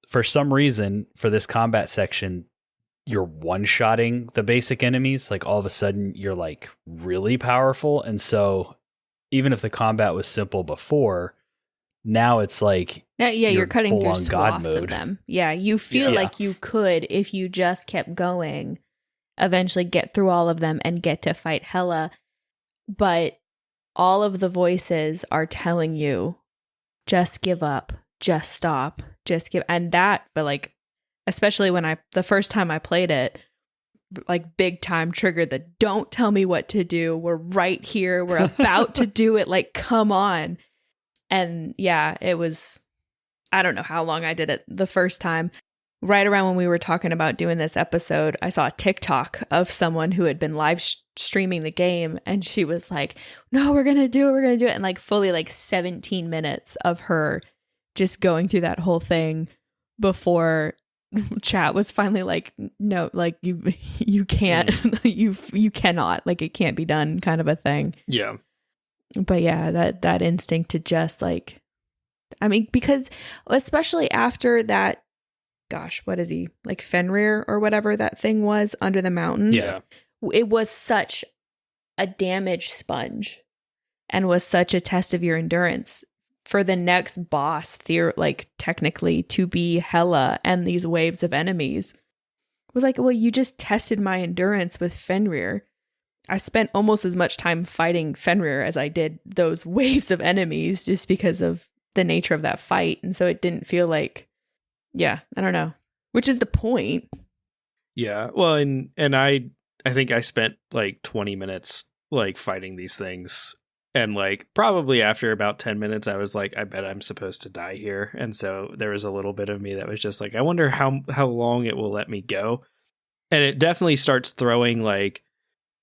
for some reason, for this combat section, you're one-shotting the basic enemies. Like all of a sudden you're like really powerful. And so even if the combat was simple before, now it's like, you're cutting through God swaths mode of them. Yeah, you feel like you could, if you just kept going, eventually get through all of them and get to fight Hela. But all of the voices are telling you, just give up, just stop, and that, but like, especially when the first time I played it, like big time triggered the don't tell me what to do. We're right here. We're about to do it. Like, come on. And yeah, it was, I don't know how long I did it the first time. Right around when we were talking about doing this episode, I saw a TikTok of someone who had been live streaming the game, and she was like, no, we're going to do it. And like fully like 17 minutes of her just going through that whole thing before chat was finally like, no, like you can't, you cannot, like it can't be done, kind of a thing. Yeah. But yeah, that instinct to just like, I mean, because especially after that, gosh, what is he, like Fenrir or whatever that thing was under the mountain? Yeah. It was such a damage sponge and was such a test of your endurance. For the next boss, like technically to be Hela and these waves of enemies, was like, well, you just tested my endurance with Fenrir. I spent almost as much time fighting Fenrir as I did those waves of enemies just because of the nature of that fight. And so it didn't feel like, I don't know, which is the point. Yeah. Well, and I think I spent like 20 minutes like fighting these things. And like probably after about 10 minutes, I was like, I bet I'm supposed to die here. And so there was a little bit of me that was just like, I wonder how long it will let me go. And it definitely starts throwing like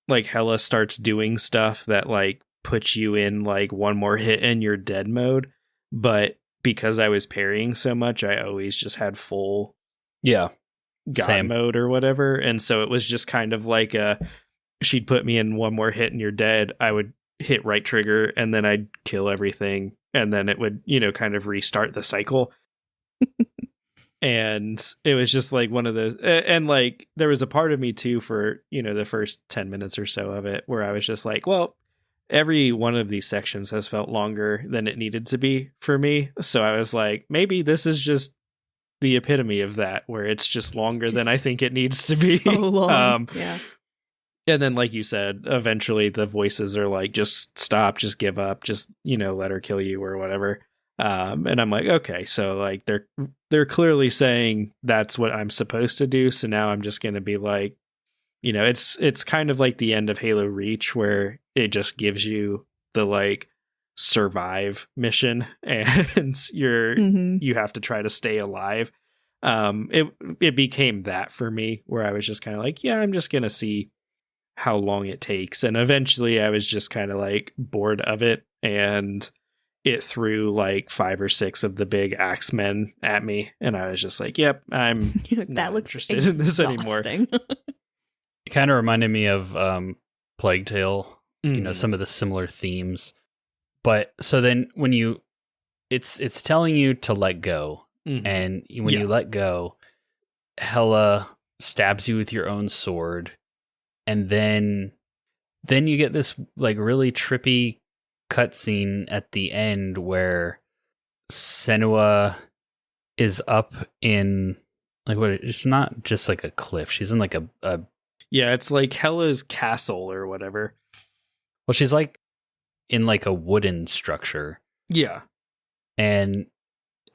Hela starts doing stuff that like puts you in like one more hit and you're dead mode. But because I was parrying so much, I always just had full God same mode or whatever. And so it was just kind of like she'd put me in one more hit and you're dead. I would hit right trigger and then I'd kill everything. And then it would, kind of restart the cycle. And it was just like one of those, and like there was a part of me too for, the first 10 minutes or so of it where I was just like, well, every one of these sections has felt longer than it needed to be for me. So I was like, maybe this is just the epitome of that, where it's just longer than I think it needs to be. So long. Yeah. And then, like you said, eventually the voices are like, just stop, just give up, just, let her kill you or whatever. And I'm like, okay, so like they're clearly saying that's what I'm supposed to do. So now I'm just going to be like, it's kind of like the end of Halo Reach, where it just gives you the like survive mission and you have to try to stay alive. It became that for me, where I was just kind of like, yeah, I'm just going to see how long it takes. And eventually I was just kind of like bored of it, and it threw like 5 or 6 of the big axemen at me, and I was just like, yep, I'm not interested in this anymore. It kind of reminded me of Plague Tale, some of the similar themes. But so then when it's telling you to let go, and when you let go, Hela stabs you with your own sword, and then you get this like really trippy cutscene at the end where Senua is up in like it's not just like a cliff. She's in like a it's like Hela's castle or whatever. Well, she's like in like a wooden structure. Yeah. And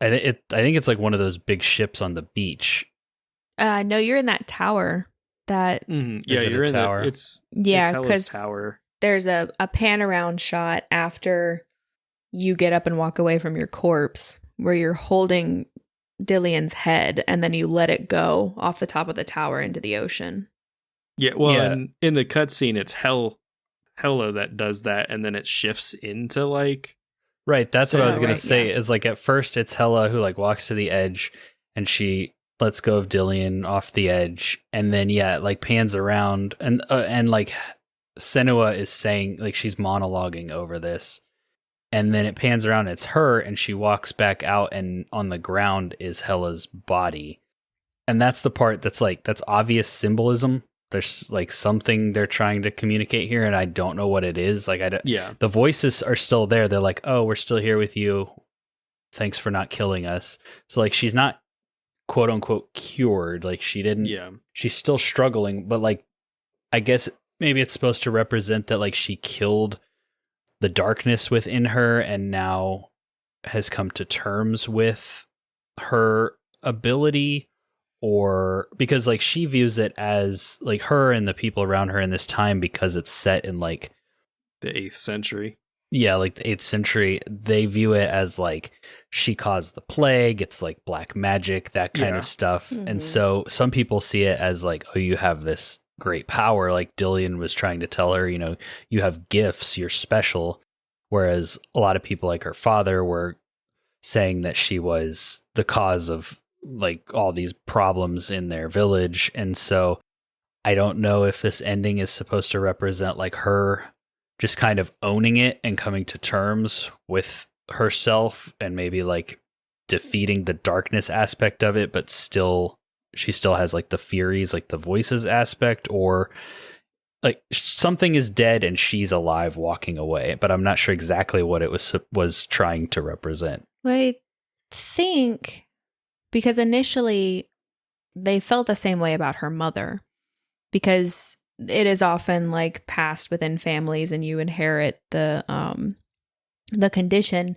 I think it's like one of those big ships on the beach. No, you're in that tower. That yeah, you're in tower. It's because tower. There's a pan around shot after you get up and walk away from your corpse, where you're holding Dillion's head and then you let it go off the top of the tower into the ocean. Yeah, well, in the cutscene, it's Hela that does that, and then it shifts into like... Right, that's what I was going to say, is like at first it's Hela who like walks to the edge and she lets go of Dillion off the edge, and then it like pans around and like Senua is saying, like she's monologuing over this, and then it pans around, it's her, and she walks back out, and on the ground is Hela's body. And that's the part that's like, that's obvious symbolism. There's like something they're trying to communicate here, and I don't know what it is. Like, the voices are still there. They're like, oh, we're still here with you. Thanks for not killing us. So like, she's not quote unquote cured. Like she didn't, she's still struggling, but like, I guess maybe it's supposed to represent that like she killed the darkness within her and now has come to terms with her ability, or because like she views it as like her and the people around her in this time, because it's set in like the 8th century. Yeah, like the 8th century, they view it as like she caused the plague. It's like black magic, that kind of stuff. Mm-hmm. And so some people see it as like, oh, you have this great power. Like Dillion was trying to tell her, you have gifts, you're special. Whereas a lot of people like her father were saying that she was the cause of like all these problems in their village. And so I don't know if this ending is supposed to represent like her just kind of owning it and coming to terms with herself and maybe like defeating the darkness aspect of it, but she still has like the Furies, like the voices aspect, or like something is dead and she's alive walking away, but I'm not sure exactly what it was trying to represent. I think because initially they felt the same way about her mother, because it is often like passed within families and you inherit the condition.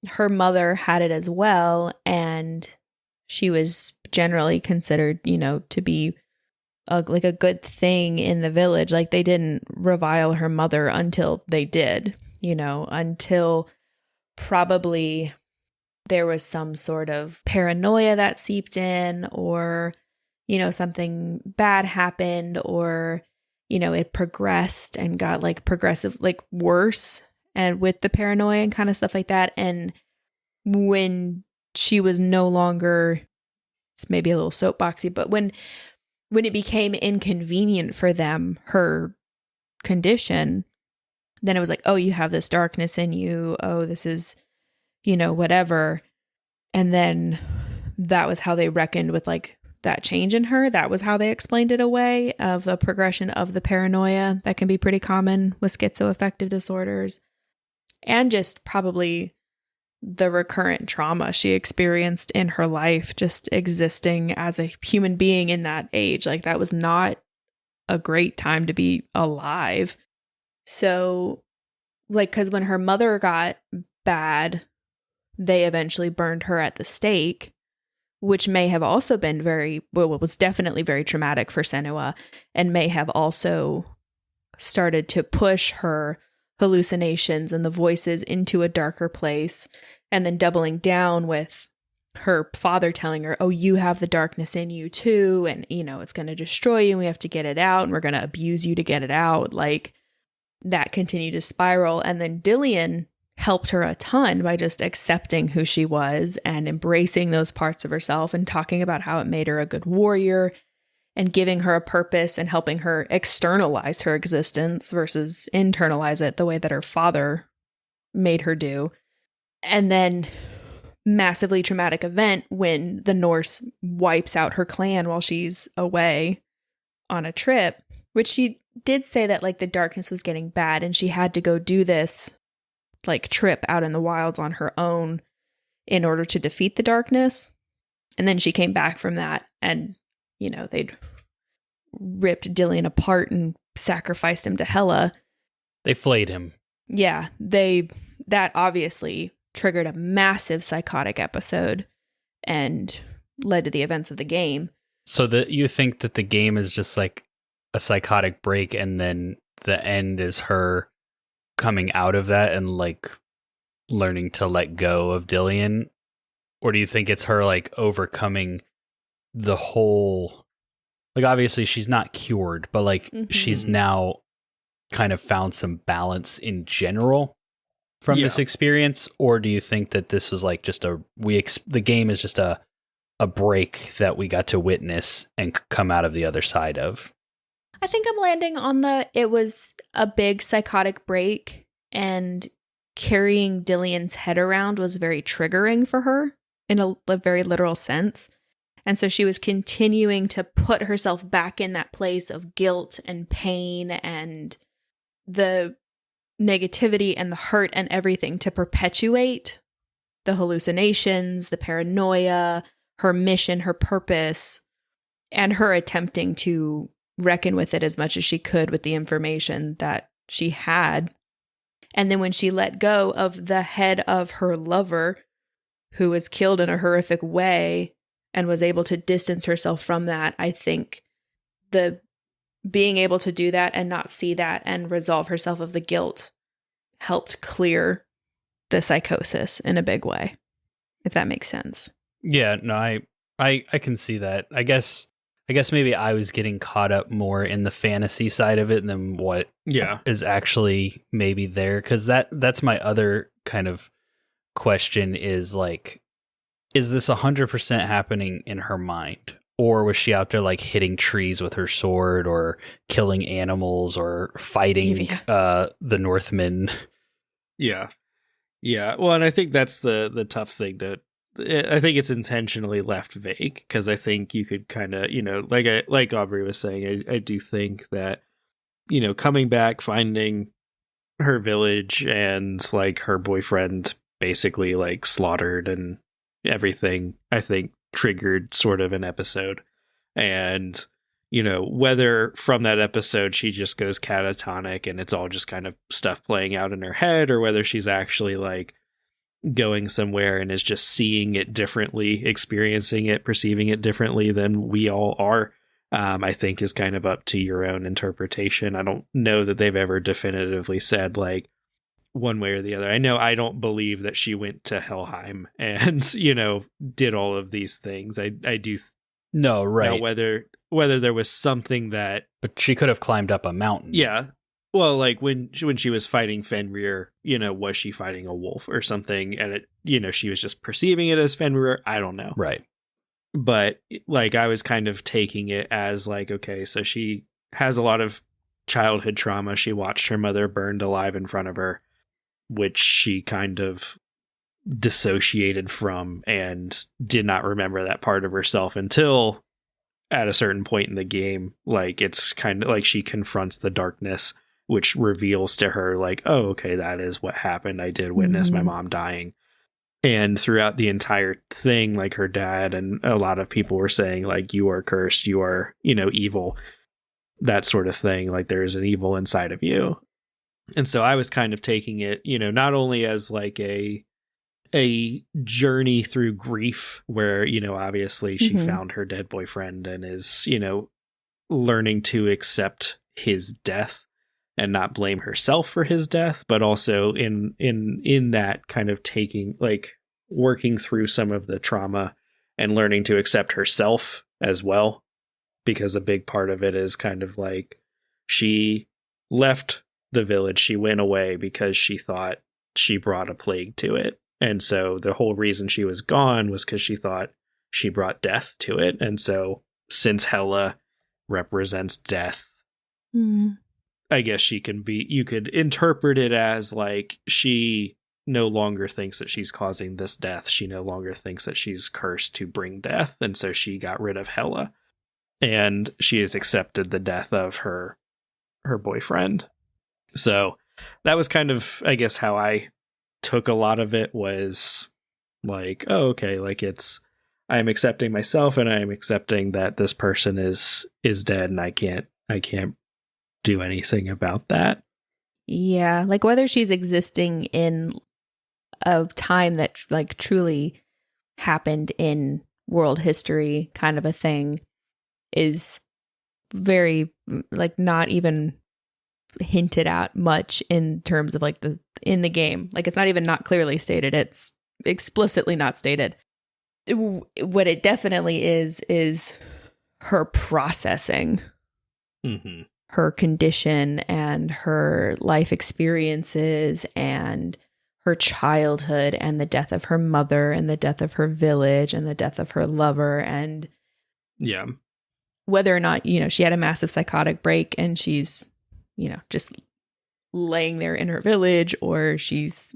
Her mother had it as well, and she was generally considered, to be a good thing in the village. Like, they didn't revile her mother until they did, until probably there was some sort of paranoia that seeped in, or, something bad happened, or, it progressed and got progressive, worse, and with the paranoia and kind of stuff like that. And when she was no longer, it's maybe a little soapboxy, but when it became inconvenient for them, her condition, then it was like, oh, you have this darkness in you. Oh, this is, whatever. And then that was how they reckoned with that change in her. That was how they explained it away, of a progression of the paranoia that can be pretty common with schizoaffective disorders. And just probably the recurrent trauma she experienced in her life, just existing as a human being in that age. That was not a great time to be alive. So, because when her mother got bad, they eventually burned her at the stake, which may have also been was definitely very traumatic for Senua, and may have also started to push her hallucinations and the voices into a darker place, and then doubling down with her father telling her, oh, you have the darkness in you too, and it's going to destroy you and we have to get it out, and we're going to abuse you to get it out. That continued to spiral. And then Dillian helped her a ton by just accepting who she was and embracing those parts of herself and talking about how it made her a good warrior and giving her a purpose and helping her externalize her existence versus internalize it the way that her father made her do. And then massively traumatic event when the Norse wipes out her clan while she's away on a trip, which she did say that the darkness was getting bad and she had to go do this trip out in the wilds on her own in order to defeat the darkness. And then she came back from that and, they'd ripped Dillian apart and sacrificed him to Hela. They flayed him. Yeah, that obviously triggered a massive psychotic episode and led to the events of the game. So you think that the game is just a psychotic break, and then the end is her coming out of that and learning to let go of Dillian? Or do you think it's her overcoming the whole, obviously she's not cured, but she's now kind of found some balance in general from this experience? Or do you think that this was just the game is just a break that we got to witness and come out of the other side of? I think I'm landing on it was a big psychotic break, and carrying Dillian's head around was very triggering for her in a very literal sense. And so she was continuing to put herself back in that place of guilt and pain and the negativity and the hurt and everything to perpetuate the hallucinations, the paranoia, her mission, her purpose, and her attempting to reckon with it as much as she could with the information that she had. And then when she let go of the head of her lover, who was killed in a horrific way, and was able to distance herself from that, I think the being able to do that and not see that and resolve herself of the guilt helped clear the psychosis in a big way, if that makes sense. Yeah, no, I can see that. I guess maybe I was getting caught up more in the fantasy side of it than what is actually maybe there. Because that's my other kind of question is is this 100% happening in her mind? Or was she out there hitting trees with her sword or killing animals or fighting the Northmen? Yeah. Yeah. Well, and I think that's the tough thing I think it's intentionally left vague, because I think you could kind of, like Aubrey was saying, I do think that coming back, finding her village and like her boyfriend basically like slaughtered and everything, I think triggered sort of an episode. And, whether from that episode she just goes catatonic and it's all just kind of stuff playing out in her head, or whether she's actually like going somewhere and is just seeing it differently, experiencing it, perceiving it differently than we all are, I think is kind of up to your own interpretation. I don't know that they've ever definitively said like one way or the other. I know I don't believe that she went to Helheim and, did all of these things. I do no, right. know whether there was something that... But she could have climbed up a mountain. Yeah. Well, like when she was fighting Fenrir, was she fighting a wolf or something? And it, she was just perceiving it as Fenrir. I don't know. Right. But like I was kind of taking it as like, okay, so she has a lot of childhood trauma. She watched her mother burned alive in front of her, which she kind of dissociated from and did not remember that part of herself until at a certain point in the game. Like it's kind of like she confronts the darkness, which reveals to her like, oh, okay, that is what happened. I did witness my mom dying. And throughout the entire thing, like her dad and a lot of people were saying like, you are cursed, you are, evil, that sort of thing. Like there is an evil inside of you. And so I was kind of taking it, not only as like a journey through grief where, obviously she found her dead boyfriend and is, learning to accept his death and not blame herself for his death, but also in that kind of taking, like working through some of the trauma and learning to accept herself as well. Because a big part of it is kind of like she left the village, she went away because she thought she brought a plague to it. And so the whole reason she was gone was because she thought she brought death to it. And so since Hela represents death, I guess you could interpret it as like she no longer thinks that she's causing this death. She no longer thinks that she's cursed to bring death. And so she got rid of Hela and she has accepted the death of her boyfriend. So that was kind of, I guess, how I took a lot of it, was like, oh, okay, like I'm accepting myself and I'm accepting that this person is dead and I can't do anything about that. Yeah, like whether she's existing in a time that like truly happened in world history kind of a thing is very like not even hinted at much in terms of like in the game. Like it's not even not clearly stated, it's explicitly not stated. What it definitely is her processing her condition and her life experiences and her childhood and the death of her mother and the death of her village and the death of her lover, and whether or not she had a massive psychotic break and she's just laying there in her village, or she's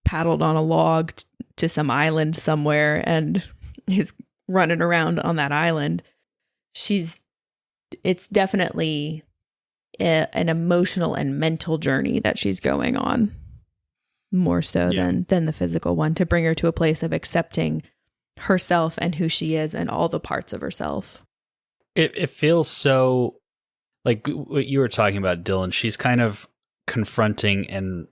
paddled on a log to some island somewhere and is running around on that island. It's definitely an emotional and mental journey that she's going on, more so than the physical one, to bring her to a place of accepting herself and who she is and all the parts of herself. It feels so like what you were talking about, Dylan. She's kind of confronting and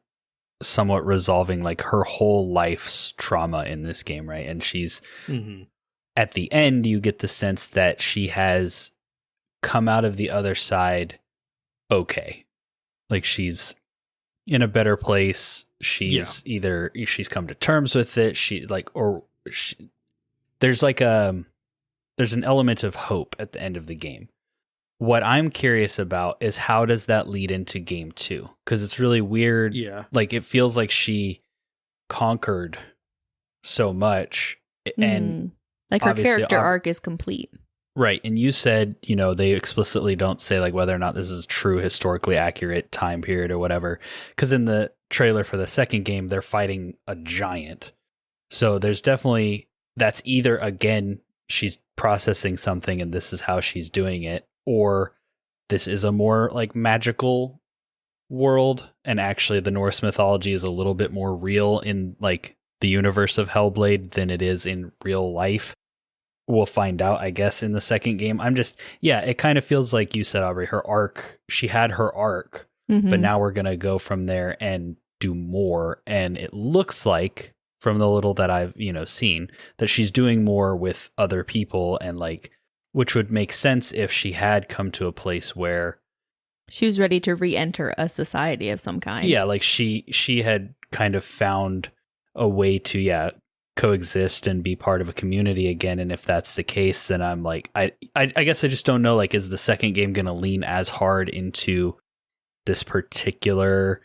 somewhat resolving like her whole life's trauma in this game, right? And she's at the end, you get the sense that she has come out of the other side okay. Like she's in a better place. She's either she's come to terms with it. There's an element of hope at the end of the game. What I'm curious about is how does that lead into game 2? Because it's really weird. Yeah. Like it feels like she conquered so much. And like her character arc is complete. Right. And you said, they explicitly don't say like whether or not this is true, historically accurate time period or whatever. Because in the trailer for the second game, they're fighting a giant. So there's definitely, that's either, again, she's processing something and this is how she's doing it, or this is a more like magical world, and actually the Norse mythology is a little bit more real in like the universe of Hellblade than it is in real life. We'll find out, I guess, in the second game. It kind of feels like you said, Aubrey, her arc, she had her arc, but now we're going to go from there and do more. And it looks like, from the little that I've, seen, that she's doing more with other people, and like, which would make sense if she had come to a place where she was ready to re-enter a society of some kind. Yeah, like she had kind of found a way to, coexist and be part of a community again. And if that's the case, then I'm like, I guess I just don't know, like, is the second game going to lean as hard into this particular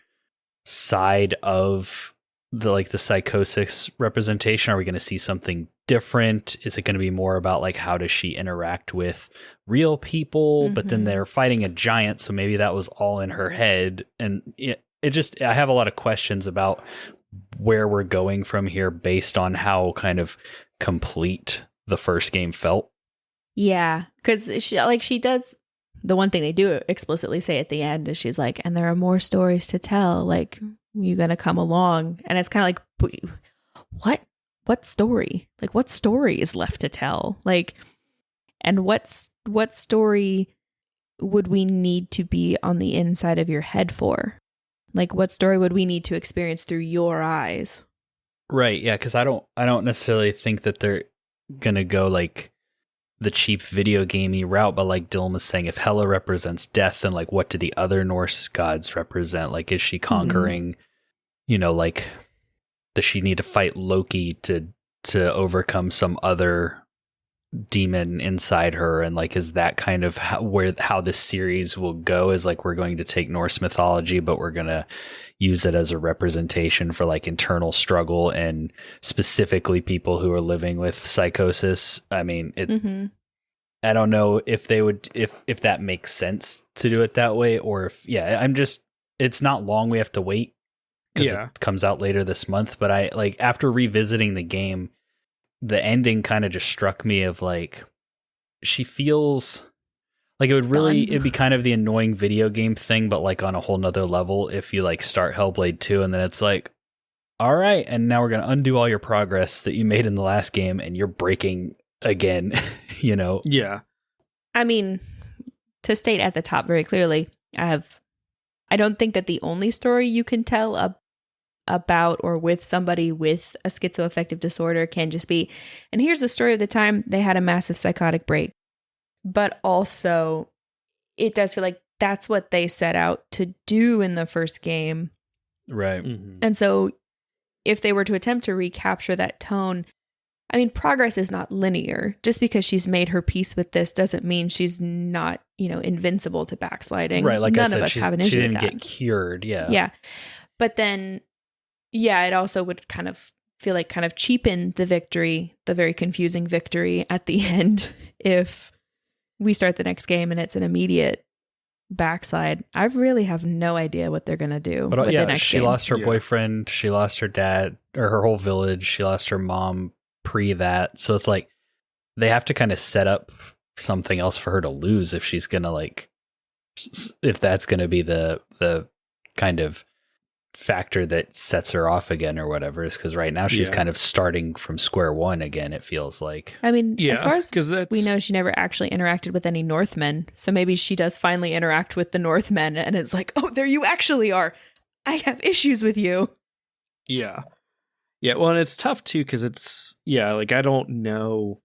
side of the psychosis representation? Are we going to see something different? Is it going to be more about like, how does she interact with real people? But then they're fighting a giant, so maybe that was all in her head. And I have a lot of questions about where we're going from here based on how kind of complete the first game felt. Yeah, because she does, the one thing they do explicitly say at the end is she's like, and there are more stories to tell, like, you gonna come along? And it's kind of like, what story? Like, what story is left to tell? Like, and what story would we need to be on the inside of your head for? Like, what story would we need to experience through your eyes? Right, yeah, because I don't necessarily think that they're gonna go like the cheap video gamey route, but like Dylan was saying, if Hela represents death, then like, what do the other Norse gods represent? Like, is she conquering, like, does she need to fight Loki to overcome some other demon inside her? And like, is that kind of how this series will go? Is like, we're going to take Norse mythology, but we're going to use it as a representation for like internal struggle and specifically people who are living with psychosis. I mean, I don't know if they would, if that makes sense to do it that way, or if, it's not long. We have to wait because it comes out later this month. But I like, after revisiting the game, the ending kind of just struck me of like, she feels like it'd be kind of the annoying video game thing, but like on a whole nother level if you like start Hellblade 2 and then it's like, all right, and now we're going to undo all your progress that you made in the last game and you're breaking again, Yeah. I mean, to state at the top very clearly, I don't think that the only story you can tell about or with somebody with a schizoaffective disorder can just be, and here's the story of the time they had a massive psychotic break. But also, it does feel like that's what they set out to do in the first game. Right. And so if they were to attempt to recapture that tone, I mean, progress is not linear. Just because she's made her peace with this doesn't mean she's not, invincible to backsliding. Right. Like none I said, of us have an issue she didn't with that. get cured. Yeah. Yeah. But then, it also would kind of feel like kind of cheapen the victory, the very confusing victory at the end, if we start the next game and it's an immediate backslide. I really have no idea what they're going to do with the next she game. Lost her boyfriend, she lost her dad, or her whole village, she lost her mom pre that. So it's like they have to kind of set up something else for her to lose if she's going to like, if that's going to be the kind of factor that sets her off again or whatever, is because right now she's kind of starting from square one again, it feels like. I mean, as far as we know, she never actually interacted with any Northmen, so maybe she does finally interact with the Northmen and it's like, oh, there you actually are, I have issues with you. Well, and it's tough too because it's like, I don't know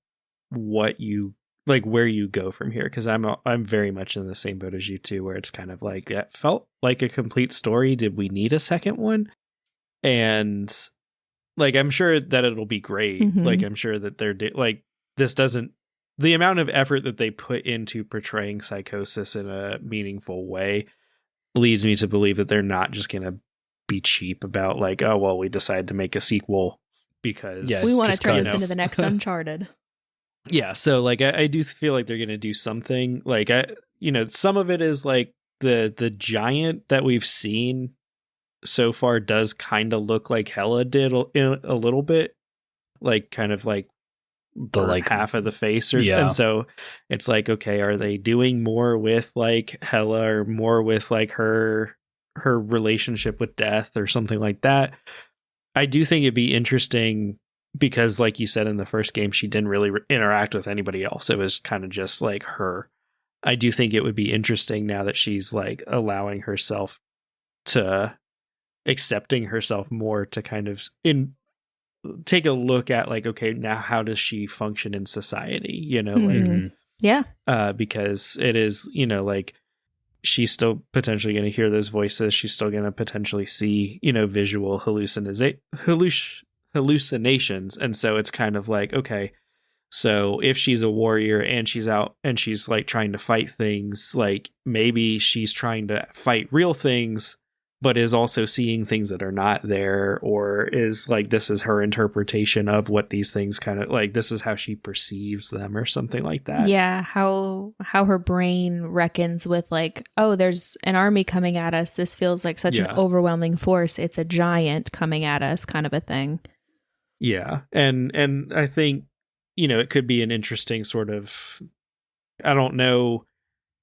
what you like, where you go from here, because I'm very much in the same boat as you two, where it's kind of like, that felt like a complete story. Did we need a second one? And like, I'm sure that it'll be great. Like, I'm sure that they're like, this doesn't, the amount of effort that they put into portraying psychosis in a meaningful way leads me to believe that they're not just going to be cheap about like, oh, well, we decided to make a sequel because we want to turn this into the next Uncharted. Yeah, so like I do feel like they're going to do something. Like some of it is like the giant that we've seen so far does kind of look like Hela did a little bit, like kind of like burnt half of the face, and so it's like, okay, are they doing more with like Hela or more with like her relationship with death or something like that? I do think it'd be interesting because, like you said in the first game, she didn't really interact with anybody else. It was kind of just like her. I do think it would be interesting now that she's like allowing herself to accepting herself more to kind of take a look at like, okay, now how does she function in society? You know, like, yeah, because it is, you know, like she's still potentially going to hear those voices. She's still going to potentially see, you know, visual hallucinations. And so it's kind of like, okay, so if she's a warrior and she's out and she's like trying to fight things, like maybe she's trying to fight real things, but is also seeing things that are not there, or is like, this is her interpretation of what these things kind of like, this is how she perceives them or something like that. Yeah. How her brain reckons with like, oh, there's an army coming at us. This feels like such an overwhelming force. It's a giant coming at us kind of a thing. Yeah. And I think, you know, it could be an interesting sort of, I don't know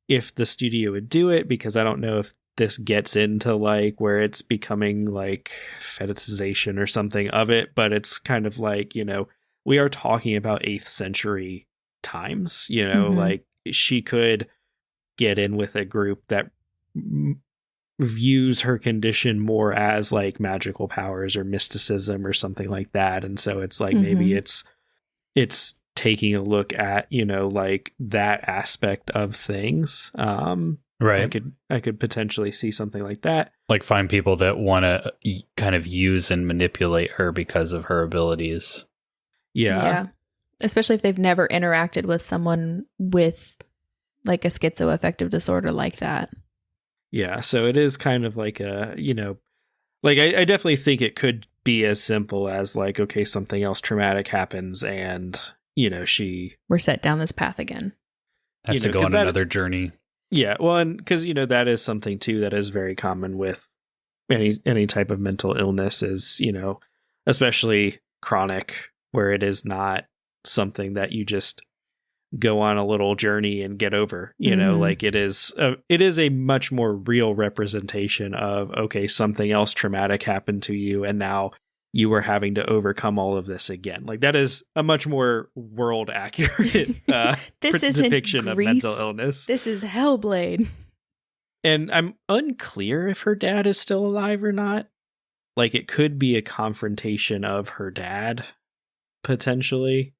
if the studio would do it, because I don't know if this gets into like where it's becoming like fetishization or something of it, but it's kind of like, you know, we are talking about 8th century times, you know, like she could get in with a group that views her condition more as like magical powers or mysticism or something like that. And so it's like, maybe it's taking a look at, you know, like that aspect of things. Right. I could potentially see something like that. Like find people that want to kind of use and manipulate her because of her abilities. Yeah. Especially if they've never interacted with someone with like a schizoaffective disorder like that. Yeah. So it is kind of like a, you know, like I definitely think it could be as simple as like, okay, something else traumatic happens and, you know, we're set down this path again. Has to go on another journey. Yeah, well, and because, you know, that is something too that is very common with any type of mental illness is, you know, especially chronic, where it is not something that you just go on a little journey and get over, you know, like it is a much more real representation of, okay, something else traumatic happened to you and now you were having to overcome all of this again. Like that is a much more world accurate depiction of mental illness. This is Hellblade. And I'm unclear if her dad is still alive or not. Like it could be a confrontation of her dad, potentially.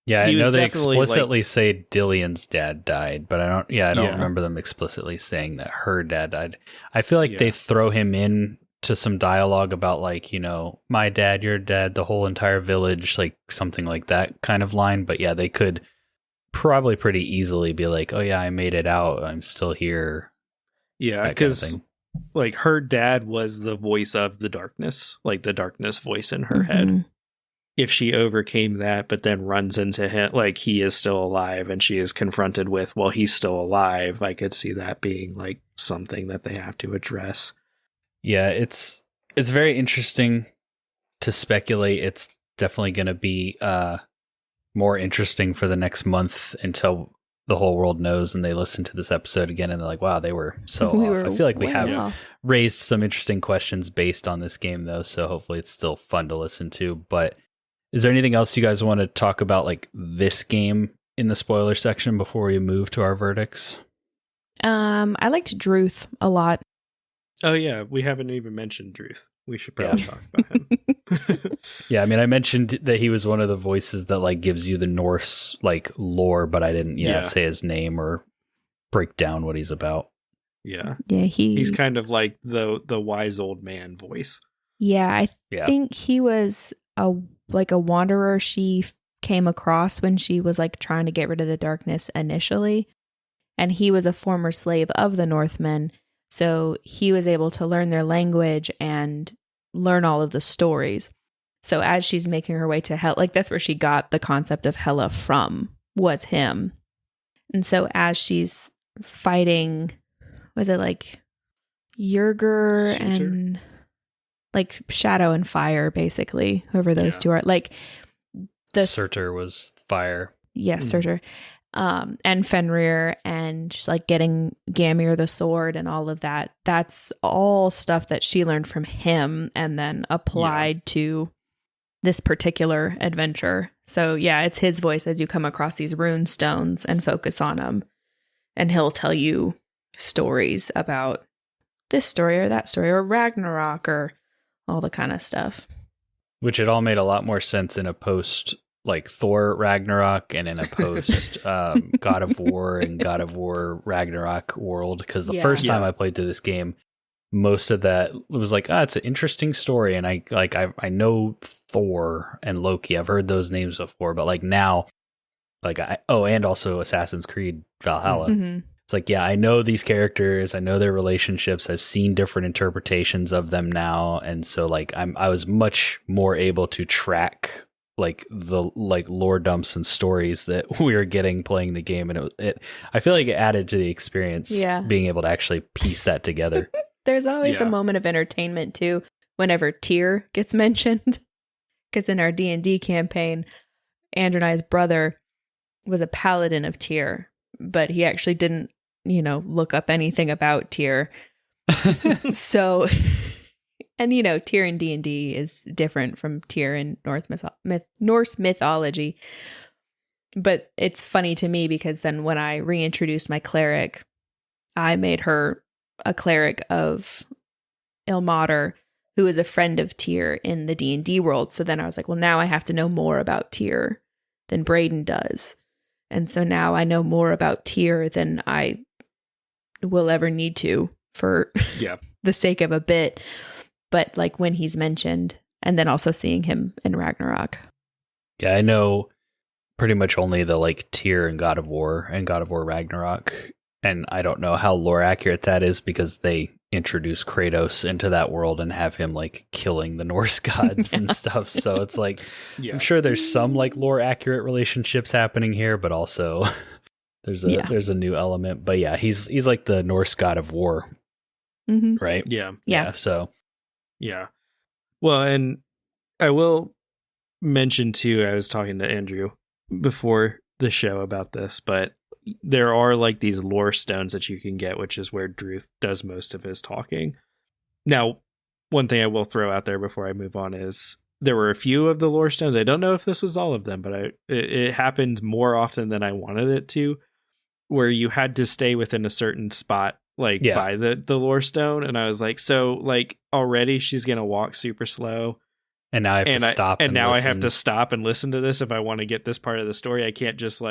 Yeah, I know they explicitly say Dillion's dad died, but I don't remember them explicitly saying that her dad died. I feel like they throw him in to some dialogue about like, you know, my dad, your dad, the whole entire village, like something like that kind of line. But yeah, they could probably pretty easily be like, oh yeah, I made it out. I'm still here. Yeah, because like her dad was the voice of the darkness, like the darkness voice in her head. If she overcame that, but then runs into him, like he is still alive and she is confronted with, well, he's still alive. I could see that being like something that they have to address. Yeah, it's very interesting to speculate. It's definitely going to be more interesting for the next month until the whole world knows and they listen to this episode again and they're like, wow, they were so off. I feel like we have raised some interesting questions based on this game, though, so hopefully it's still fun to listen to. But is there anything else you guys want to talk about, like this game in the spoiler section before we move to our verdicts? I liked Druth a lot. Oh yeah, we haven't even mentioned Druth. We should probably talk about him. Yeah, I mean, I mentioned that he was one of the voices that like gives you the Norse like lore, but I didn't say his name or break down what he's about. Yeah. Yeah, he's kind of like the wise old man voice. Yeah, I think he was a wanderer she came across when she was like trying to get rid of the darkness initially. And he was a former slave of the Northmen. So he was able to learn their language and learn all of the stories. So as she's making her way to Hela, like that's where she got the concept of Hela from, was him. And so as she's fighting, was it like Yerger and like Shadow and Fire, basically, whoever those two are, like the Surtur was fire. Yes, Surtur. And Fenrir and just like getting Gamir the sword and all of that. That's all stuff that she learned from him and then applied to this particular adventure. So yeah, it's his voice as you come across these rune stones and focus on them. And he'll tell you stories about this story or that story or Ragnarok or all the kind of stuff. Which it all made a lot more sense in a post like Thor Ragnarok and in a post God of War and God of War Ragnarok world. Because the first time I played through this game, most of that was like, it's an interesting story. And I know Thor and Loki. I've heard those names before, but like now, like and also Assassin's Creed Valhalla. Mm-hmm. It's like, I know these characters, I know their relationships, I've seen different interpretations of them now, and so like I was much more able to track like the like lore dumps and stories that we were getting playing the game, and I feel like it added to the experience, being able to actually piece that together. There's always a moment of entertainment too whenever Tyr gets mentioned, because in our D&D campaign, Andrew and I's brother was a paladin of Tyr, but he actually didn't, look up anything about Tyr. So, and Tyr in D&D is different from Tyr in Norse mythology. But it's funny to me because then when I reintroduced my cleric, I made her a cleric of Ilmater, who is a friend of Tyr in the D&D world. So then I was like, well, now I have to know more about Tyr than Braden does. And so now I know more about Tyr than I will ever need to for the sake of a bit. But like when he's mentioned, and then also seeing him in Ragnarok. Yeah, I know pretty much only the like Tyr and God of War Ragnarok. And I don't know how lore accurate that is because they introduce Kratos into that world and have him like killing the Norse gods and stuff. So it's like, I'm sure there's some like lore accurate relationships happening here, but also there's a new element. But yeah, he's like the Norse god of war, right? Yeah. So well, and I will mention too, I was talking to Andrew before the show about this, but there are like these lore stones that you can get, which is where Druth does most of his talking. Now, one thing I will throw out there before I move on is there were a few of the lore stones. I don't know if this was all of them, but it happened more often than I wanted it to, where you had to stay within a certain spot, like by the lore stone. And I was like, so like already she's going to walk super slow. And now I have to stop. And now listen. I have to stop and listen to this if I want to get this part of the story. I can't just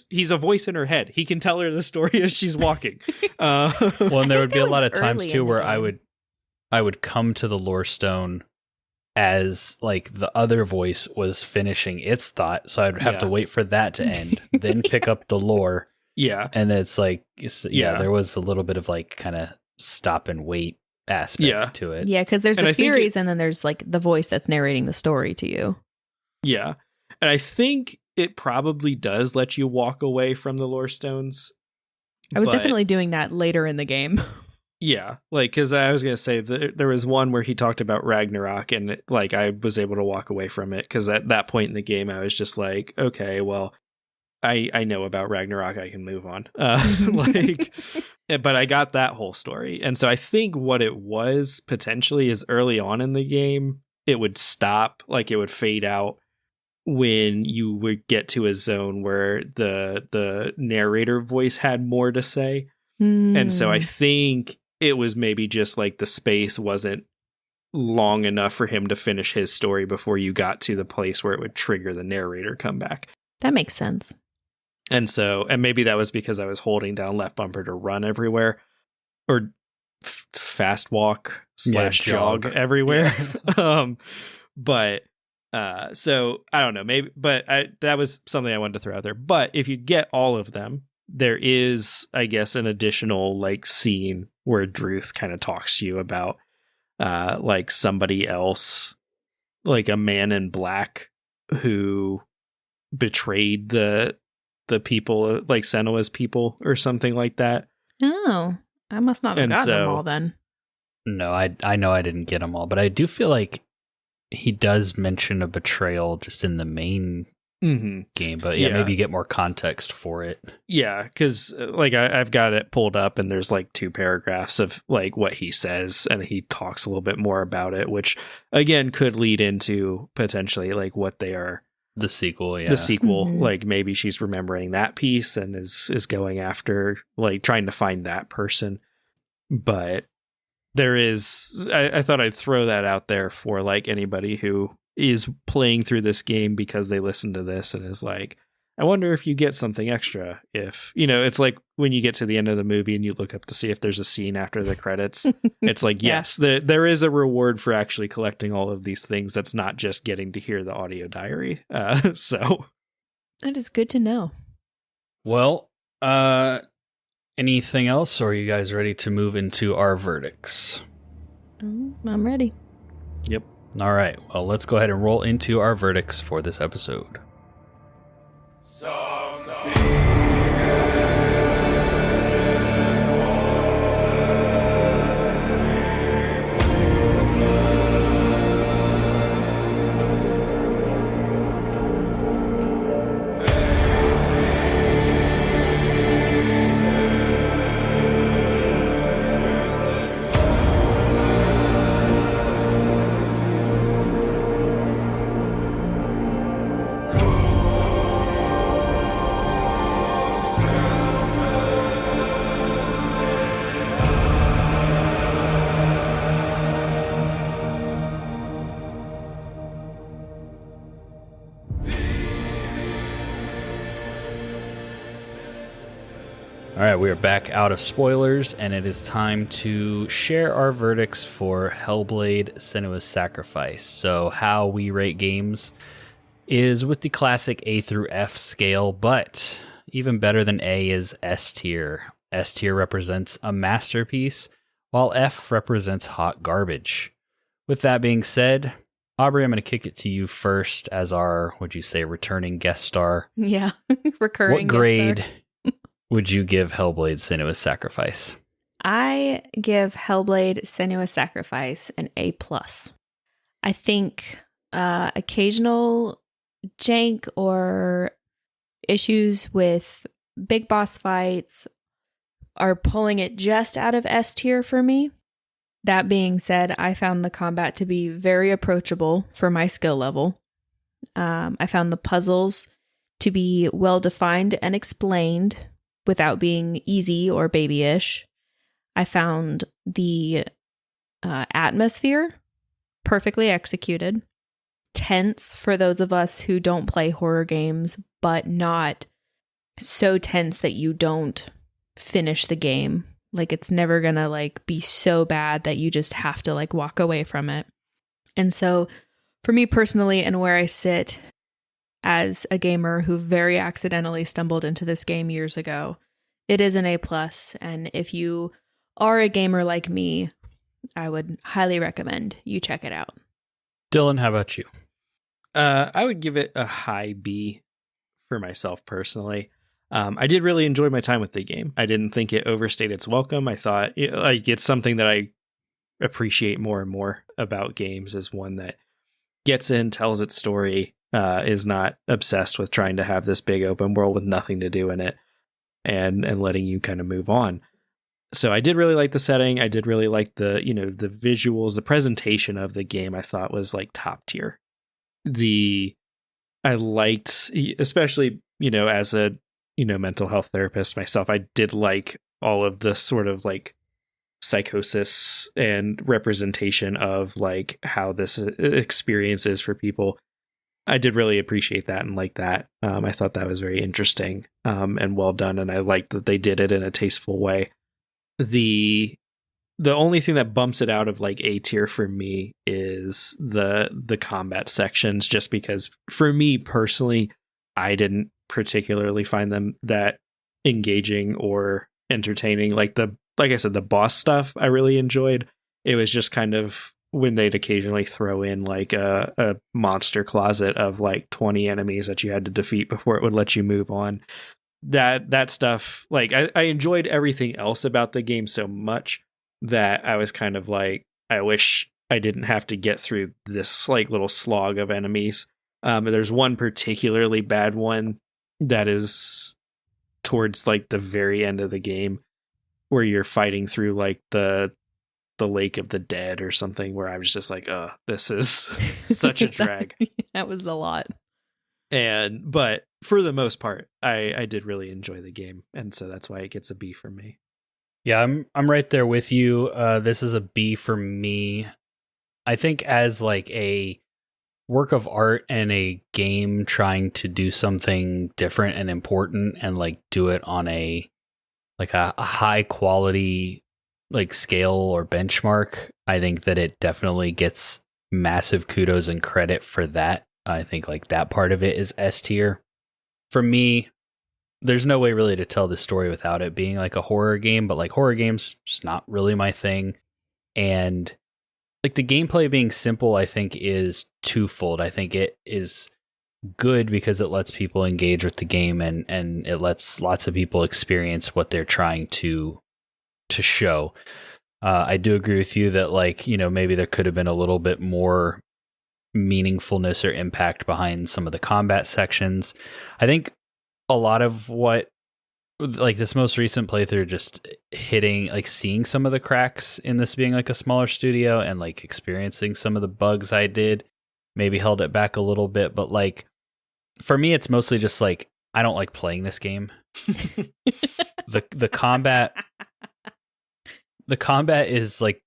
he's a voice in her head. He can tell her the story as she's walking. Well, and there would be a lot of times too where I would come to the lore stone as like the other voice was finishing its thought. So I'd have to wait for that to end, then pick up the lore. Yeah. And then it's like, there was a little bit of like kind of stop and wait aspect to it. Yeah, because there's the Furies and then there's like the voice that's narrating the story to you. Yeah. And I think it probably does let you walk away from the lore stones. I was definitely doing that later in the game. Yeah, like, because I was going to say there was one where he talked about Ragnarok and like I was able to walk away from it because at that point in the game I was just like, okay, well, I know about Ragnarok, I can move on. But I got that whole story. And so I think what it was potentially is early on in the game, it would stop, like it would fade out when you would get to a zone where the narrator voice had more to say. And so I think it was maybe just like the space wasn't long enough for him to finish his story before you got to the place where it would trigger the narrator come back. That makes sense. And maybe that was because I was holding down left bumper to run everywhere or fast walk / jog everywhere. Yeah. So I don't know, maybe, but that was something I wanted to throw out there. But if you get all of them, there is, I guess, an additional like scene where Druth kind of talks to you about like somebody else, like a man in black who betrayed the people, like Senua's people or something like that. Oh, I must not have gotten them all then. No, I know I didn't get them all, but I do feel like he does mention a betrayal just in the main game, but maybe get more context for it. Yeah, because like I've got it pulled up, and there's like 2 paragraphs of like what he says, and he talks a little bit more about it, which again could lead into potentially like what they are. The sequel, like maybe she's remembering that piece and is going after like trying to find that person. But there is, I thought I'd throw that out there for like anybody who is playing through this game because they listen to this and is like, I wonder if you get something extra. If, it's like when you get to the end of the movie and you look up to see if there's a scene after the credits, it's like, yes, there is a reward for actually collecting all of these things. That's not just getting to hear the audio diary. So that is good to know. Well, anything else, or are you guys ready to move into our verdicts? I'm ready. Yep. All right. Well, let's go ahead and roll into our verdicts for this episode. All right, we are back out of spoilers, and it is time to share our verdicts for Hellblade: Senua's Sacrifice. So how we rate games is with the classic A through F scale, but even better than A is S tier. S tier represents a masterpiece, while F represents hot garbage. With that being said, Aubrey, I'm going to kick it to you first as our, would you say, returning guest star. Yeah, recurring What grade would you give Hellblade: Senua's Sacrifice? I give Hellblade: Senua's Sacrifice an A+. I think occasional jank or issues with big boss fights are pulling it just out of S tier for me. That being said, I found the combat to be very approachable for my skill level. I found the puzzles to be well defined and explained without being easy or babyish. I found the atmosphere perfectly executed, tense for those of us who don't play horror games, but not so tense that you don't finish the game. Like, it's never gonna like be so bad that you just have to like walk away from it. And so for me personally, and where I sit as a gamer who very accidentally stumbled into this game years ago, it is an A+. And if you are a gamer like me, I would highly recommend you check it out. Dylan, how about you? I would give it a high B for myself personally. I did really enjoy my time with the game. I didn't think it overstayed its welcome. I thought it's something that I appreciate more and more about games, is one that gets in, tells its story, is not obsessed with trying to have this big open world with nothing to do in it, and letting you kind of move on. So I did really like the setting. I did really like the visuals, the presentation of the game. I thought was like top tier. I liked, especially, as a, mental health therapist myself, I did like all of the sort of like psychosis and representation of like how this experience is for people. I did really appreciate that and like that. I thought that was very interesting and well done, and I liked that they did it in a tasteful way. The only thing that bumps it out of like A tier for me is the combat sections, just because for me personally, I didn't particularly find them that engaging or entertaining. Like I said, the boss stuff I really enjoyed. It was just kind of when they'd occasionally throw in like a monster closet of like 20 enemies that you had to defeat before it would let you move on. That stuff, like I enjoyed everything else about the game so much that I was kind of like, I wish I didn't have to get through this like little slog of enemies There's one particularly bad one that is towards like the very end of the game where you're fighting through like the Lake of the Dead or something, where I was just like, oh, this is such a drag. That was a lot. But for the most part, I did really enjoy the game, and so that's why it gets a B from me. Yeah, I'm right there with you. This is a B for me. I think as like a work of art and a game trying to do something different and important and like do it on a high quality like scale or benchmark, I think that it definitely gets massive kudos and credit for that. I think like that part of it is S tier. For me, there's no way really to tell the story without it being like a horror game, but like horror games, just not really my thing. And like the gameplay being simple, I think is twofold. I think it is good because it lets people engage with the game and it lets lots of people experience what they're trying to show. I do agree with you that like, you know, maybe there could have been a little bit more meaningfulness or impact behind some of the combat sections. I think a lot of what like this most recent playthrough just hitting like seeing some of the cracks in this being like a smaller studio and like experiencing some of the bugs I did maybe held it back a little bit, but like for me it's mostly just like I don't like playing this game. the combat is like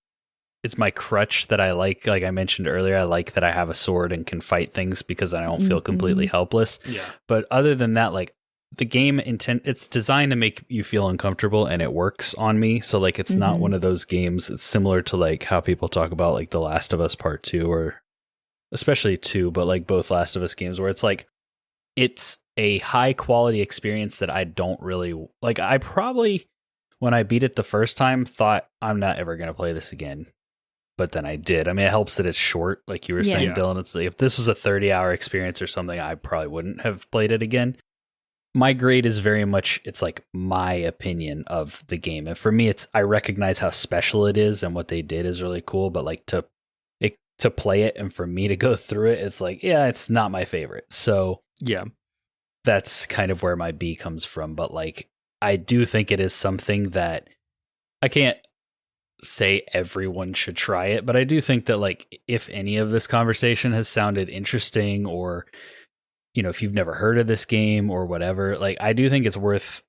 it's my crutch that I like I mentioned earlier. I like that I have a sword and can fight things because I don't feel completely helpless. Yeah. But other than that, like the game it's designed to make you feel uncomfortable and it works on me. So like it's not one of those games. It's similar to like how people talk about like The Last of Us Part 2 or especially 2, but like both Last of Us games where it's like it's a high quality experience that I don't really like. I probably when I beat it the first time thought I'm not ever going to play this again. But then I did. I mean, it helps that it's short. Like you were saying, Dylan, it's like if this was a 30-hour experience or something, I probably wouldn't have played it again. My grade is very much, it's like my opinion of the game. And for me, I recognize how special it is and what they did is really cool. But like to play it and for me to go through it, it's like, yeah, it's not my favorite. So yeah, that's kind of where my B comes from. But like, I do think it is something that I can't say everyone should try it, but I do think that like if any of this conversation has sounded interesting or you know if you've never heard of this game or whatever, like I do think it's worth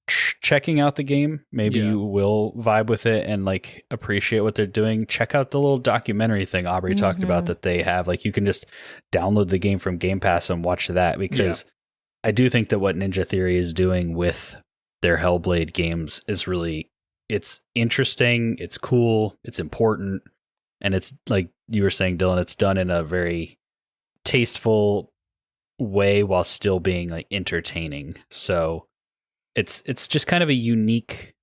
checking out the game. Maybe you will vibe with it and like appreciate what they're doing. Check out the little documentary thing Aubrey talked about that they have. Like you can just download the game from Game Pass and watch that because I do think that what Ninja Theory is doing with their Hellblade games is really it's interesting, it's cool, it's important, and it's like you were saying, Dylan, it's done in a very tasteful way while still being like entertaining. So it's just kind of a unique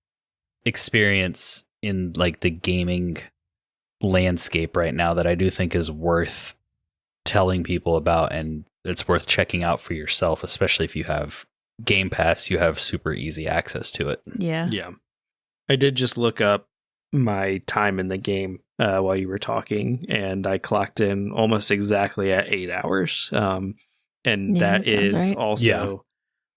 experience in like the gaming landscape right now that I do think is worth telling people about, and it's worth checking out for yourself, especially if you have Game Pass, you have super easy access to it. Yeah. I did just look up my time in the game while you were talking, and I clocked in almost exactly at 8 hours. And that is right. Also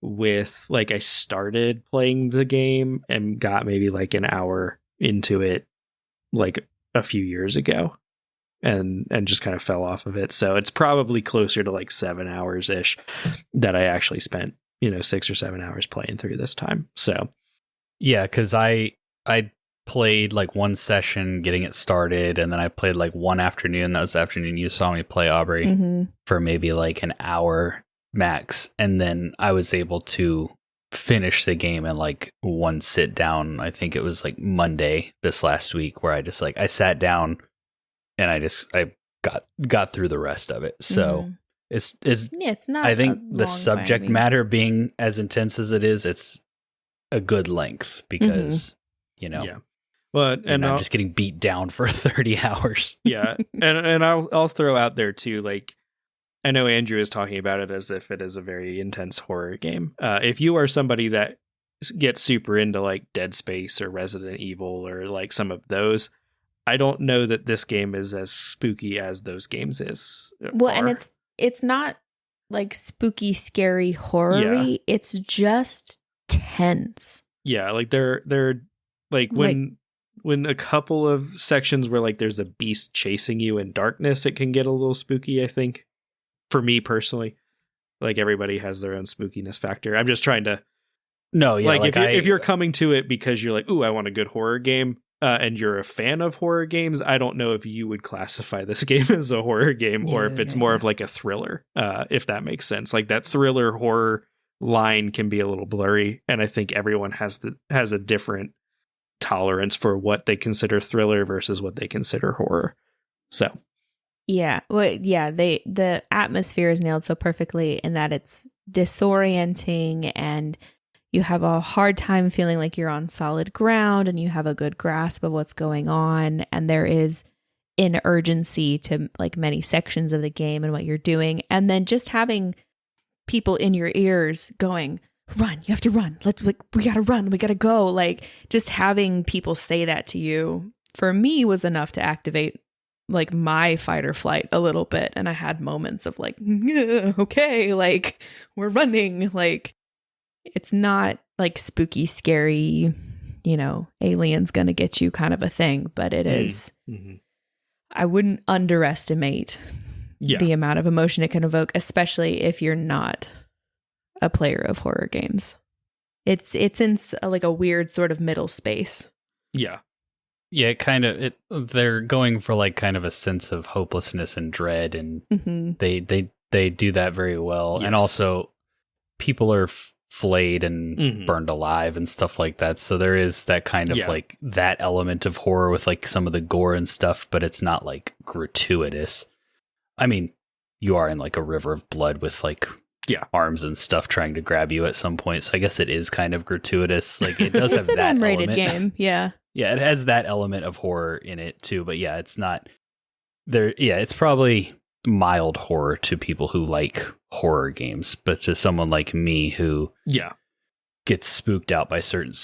with like I started playing the game and got maybe like an hour into it like a few years ago and just kind of fell off of it. So it's probably closer to like 7 hours ish that I actually spent, 6 or 7 hours playing through this time. So yeah, because I played like one session getting it started, and then I played like one afternoon. That was the afternoon you saw me play, Aubrey, for maybe like an hour max. And then I was able to finish the game in like one sit down. I think it was like Monday this last week where I just like, I sat down and I got through the rest of it. So it's not, I think the subject matter being as intense as it is, it's a good length because, Well, and I'm just getting beat down for 30 hours. Yeah. And I'll throw out there too, like, I know Andrew is talking about it as if it is a very intense horror game. If you are somebody that gets super into like Dead Space or Resident Evil or like some of those, I don't know that this game is as spooky as those games is. Well, and it's not like spooky, scary, horror-y. It's just tense. Yeah, like they're like when a couple of sections where like there's a beast chasing you in darkness, it can get a little spooky, I think. For me personally. Like everybody has their own spookiness factor. I'm just trying to if you're coming to it because you're like, ooh, I want a good horror game, and you're a fan of horror games, I don't know if you would classify this game as a horror game or if it's more of like a thriller, if that makes sense. Like that thriller horror line can be a little blurry, and I think everyone has a different tolerance for what they consider thriller versus what they consider horror. So yeah, well, yeah, the atmosphere is nailed so perfectly in that it's disorienting and you have a hard time feeling like you're on solid ground and you have a good grasp of what's going on. And there is an urgency to like many sections of the game and what you're doing. And then just having people in your ears going, run, you have to run. We got to run. We got to go. Like just having people say that to you for me was enough to activate like my fight or flight a little bit. And I had moments of like, okay, like we're running. Like it's not like spooky, scary, aliens gonna get you kind of a thing, but it is. Mm-hmm. I wouldn't underestimate the amount of emotion it can evoke, especially if you're not a player of horror games. It's in like a weird sort of middle space. Yeah. Yeah, they're going for like kind of a sense of hopelessness and dread, and they do that very well. Yes. And also people are flayed and burned alive and stuff like that. So there is that kind of like that element of horror with like some of the gore and stuff, but it's not like gratuitous. I mean, you are in like a river of blood with like arms and stuff trying to grab you at some point. So I guess it is kind of gratuitous. Like it does have that M-rated element. Game. Yeah. Yeah, it has that element of horror in it too, but yeah, it's not there. Yeah, it's probably mild horror to people who like horror games, but to someone like me who gets spooked out by certain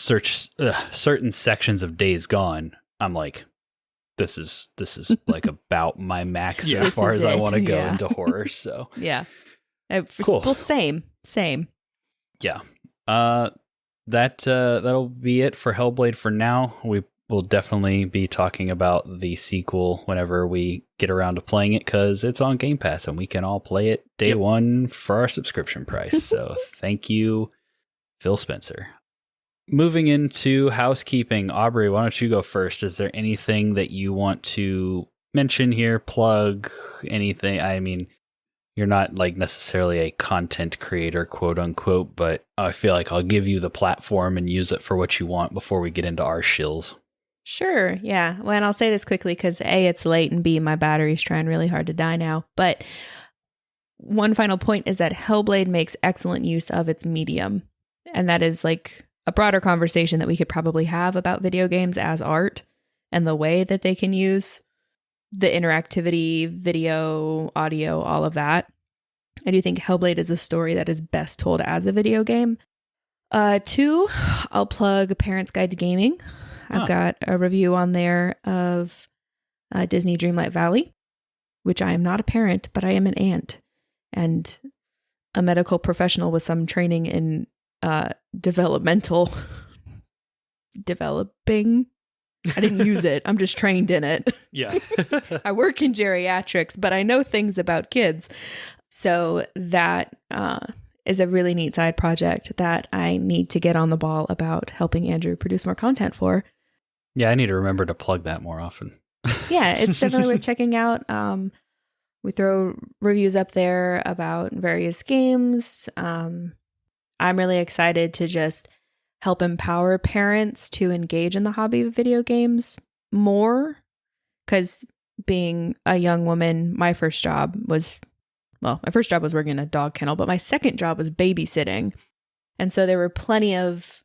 sections of Days Gone, I'm like, this is like about my max as far as I want to go into horror. So cool. Well, same. Yeah. That'll be it for Hellblade for now. We will definitely be talking about the sequel whenever we get around to playing it, because it's on Game Pass and we can all play it day one for our subscription price. So thank you, Phil Spencer. Moving into housekeeping, Aubrey, why don't you go first? Is there anything that you want to mention here, plug, anything? I mean, you're not like necessarily a content creator, quote unquote, but I feel like I'll give you the platform and use it for what you want before we get into our shills. Sure. Yeah. Well, and I'll say this quickly because A, it's late, and B, my battery's trying really hard to die now. But one final point is that Hellblade makes excellent use of its medium. And that is like a broader conversation that we could probably have about video games as art and the way that they can use the interactivity, video, audio, all of that. I do think Hellblade is a story that is best told as a video game. 2, I'll plug Parents Guide to Gaming. I've got a review on there of Disney Dreamlight Valley, which I am not a parent, but I am an aunt and a medical professional with some training in developing. I didn't use it. I'm just trained in it. Yeah. I work in geriatrics, but I know things about kids. So that is a really neat side project that I need to get on the ball about helping Andrew produce more content for. Yeah, I need to remember to plug that more often. Yeah, it's definitely worth checking out. We throw reviews up there about various games. I'm really excited to just help empower parents to engage in the hobby of video games more. Because being a young woman, my first job was working in a dog kennel, but my second job was babysitting. And so there were plenty of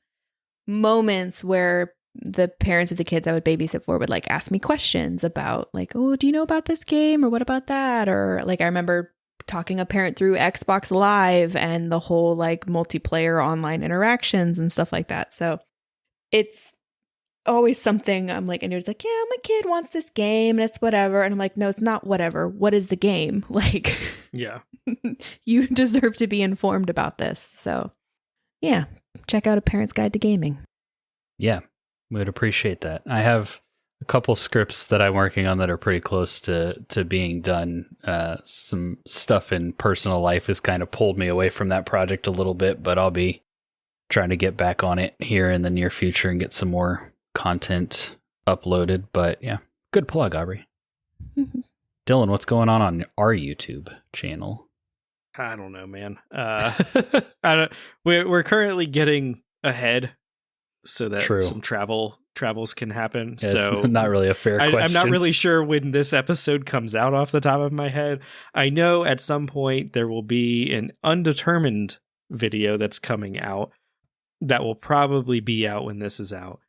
moments where the parents of the kids I would babysit for would like ask me questions about like, oh, do you know about this game? Or what about that? Or like, I remember talking a parent through Xbox Live and the whole like multiplayer online interactions and stuff like that. So it's always something. I'm like, and it's like, yeah, my kid wants this game and it's whatever. And I'm like, no, it's not whatever. What is the game? Like, yeah, you deserve to be informed about this. So yeah, check out A Parent's Guide to Gaming. Yeah, we'd appreciate that. I have a couple scripts that I'm working on that are pretty close to being done. Some stuff in personal life has kind of pulled me away from that project a little bit, but I'll be trying to get back on it here in the near future and get some more content uploaded. But yeah, good plug, Aubrey. Mm-hmm. Dylan, what's going on our YouTube channel? I don't know, man. We're currently getting ahead so that some travels can happen. Yeah, so it's not really a fair question. I'm not really sure when this episode comes out off the top of my head. I know at some point there will be an undetermined video that's coming out that will probably be out when this is out.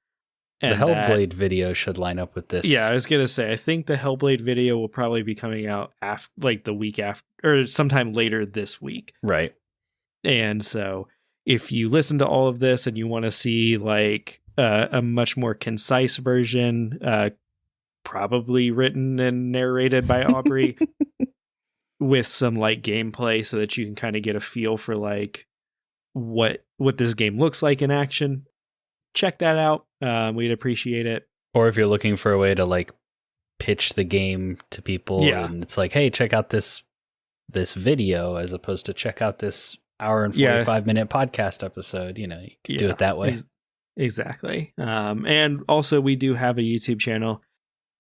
And the Hellblade video should line up with this. Yeah, I was going to say, I think the Hellblade video will probably be coming out like the week after, or sometime later this week. Right. And so if you listen to all of this and you want to see like a much more concise version, probably written and narrated by Aubrey with some like gameplay so that you can kind of get a feel for like what this game looks like in action, check that out. We'd appreciate it. Or if you're looking for a way to like pitch the game to people, and it's like, hey, check out this video as opposed to check out this hour and 45-minute podcast episode. You know, you can do it that way. Exactly. And also we do have a YouTube channel.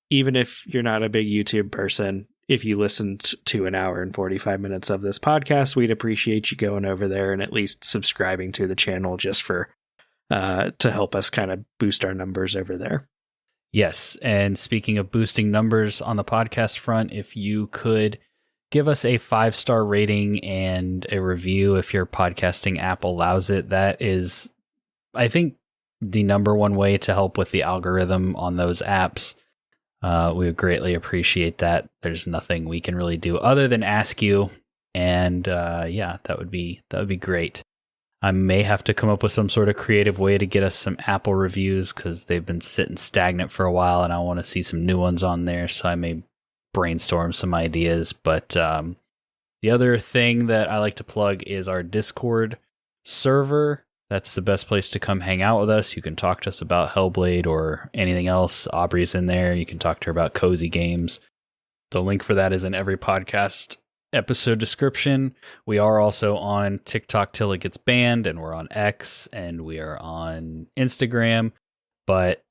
Even if you're not a big YouTube person, if you listened to an hour and 45 minutes of this podcast, we'd appreciate you going over there and at least subscribing to the channel just for to help us kind of boost our numbers over there. Yes. And speaking of boosting numbers on the podcast front, if you could give us a 5-star rating and a review if your podcasting app allows it, that is, I think, the number one way to help with the algorithm on those apps. We would greatly appreciate that. There's nothing we can really do other than ask you. And that would be great. I may have to come up with some sort of creative way to get us some Apple reviews because they've been sitting stagnant for a while and I want to see some new ones on there. So I may brainstorm some ideas. But the other thing that I like to plug is our Discord server. That's the best place to come hang out with us. You can talk to us about Hellblade or anything else. Aubrey's in there. You can talk to her about cozy games. The link for that is in every podcast episode description. We are also on TikTok till it gets banned, and we're on X, and we are on Instagram. But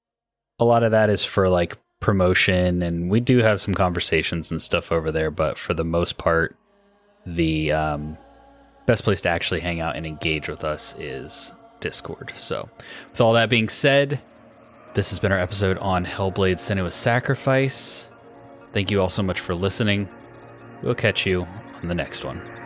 a lot of that is for like promotion, and we do have some conversations and stuff over there. But for the most part, the best place to actually hang out and engage with us is Discord. So with all that being said, this has been our episode on Hellblade: Senua's Sacrifice. Thank you all so much for listening. We'll catch you on the next one.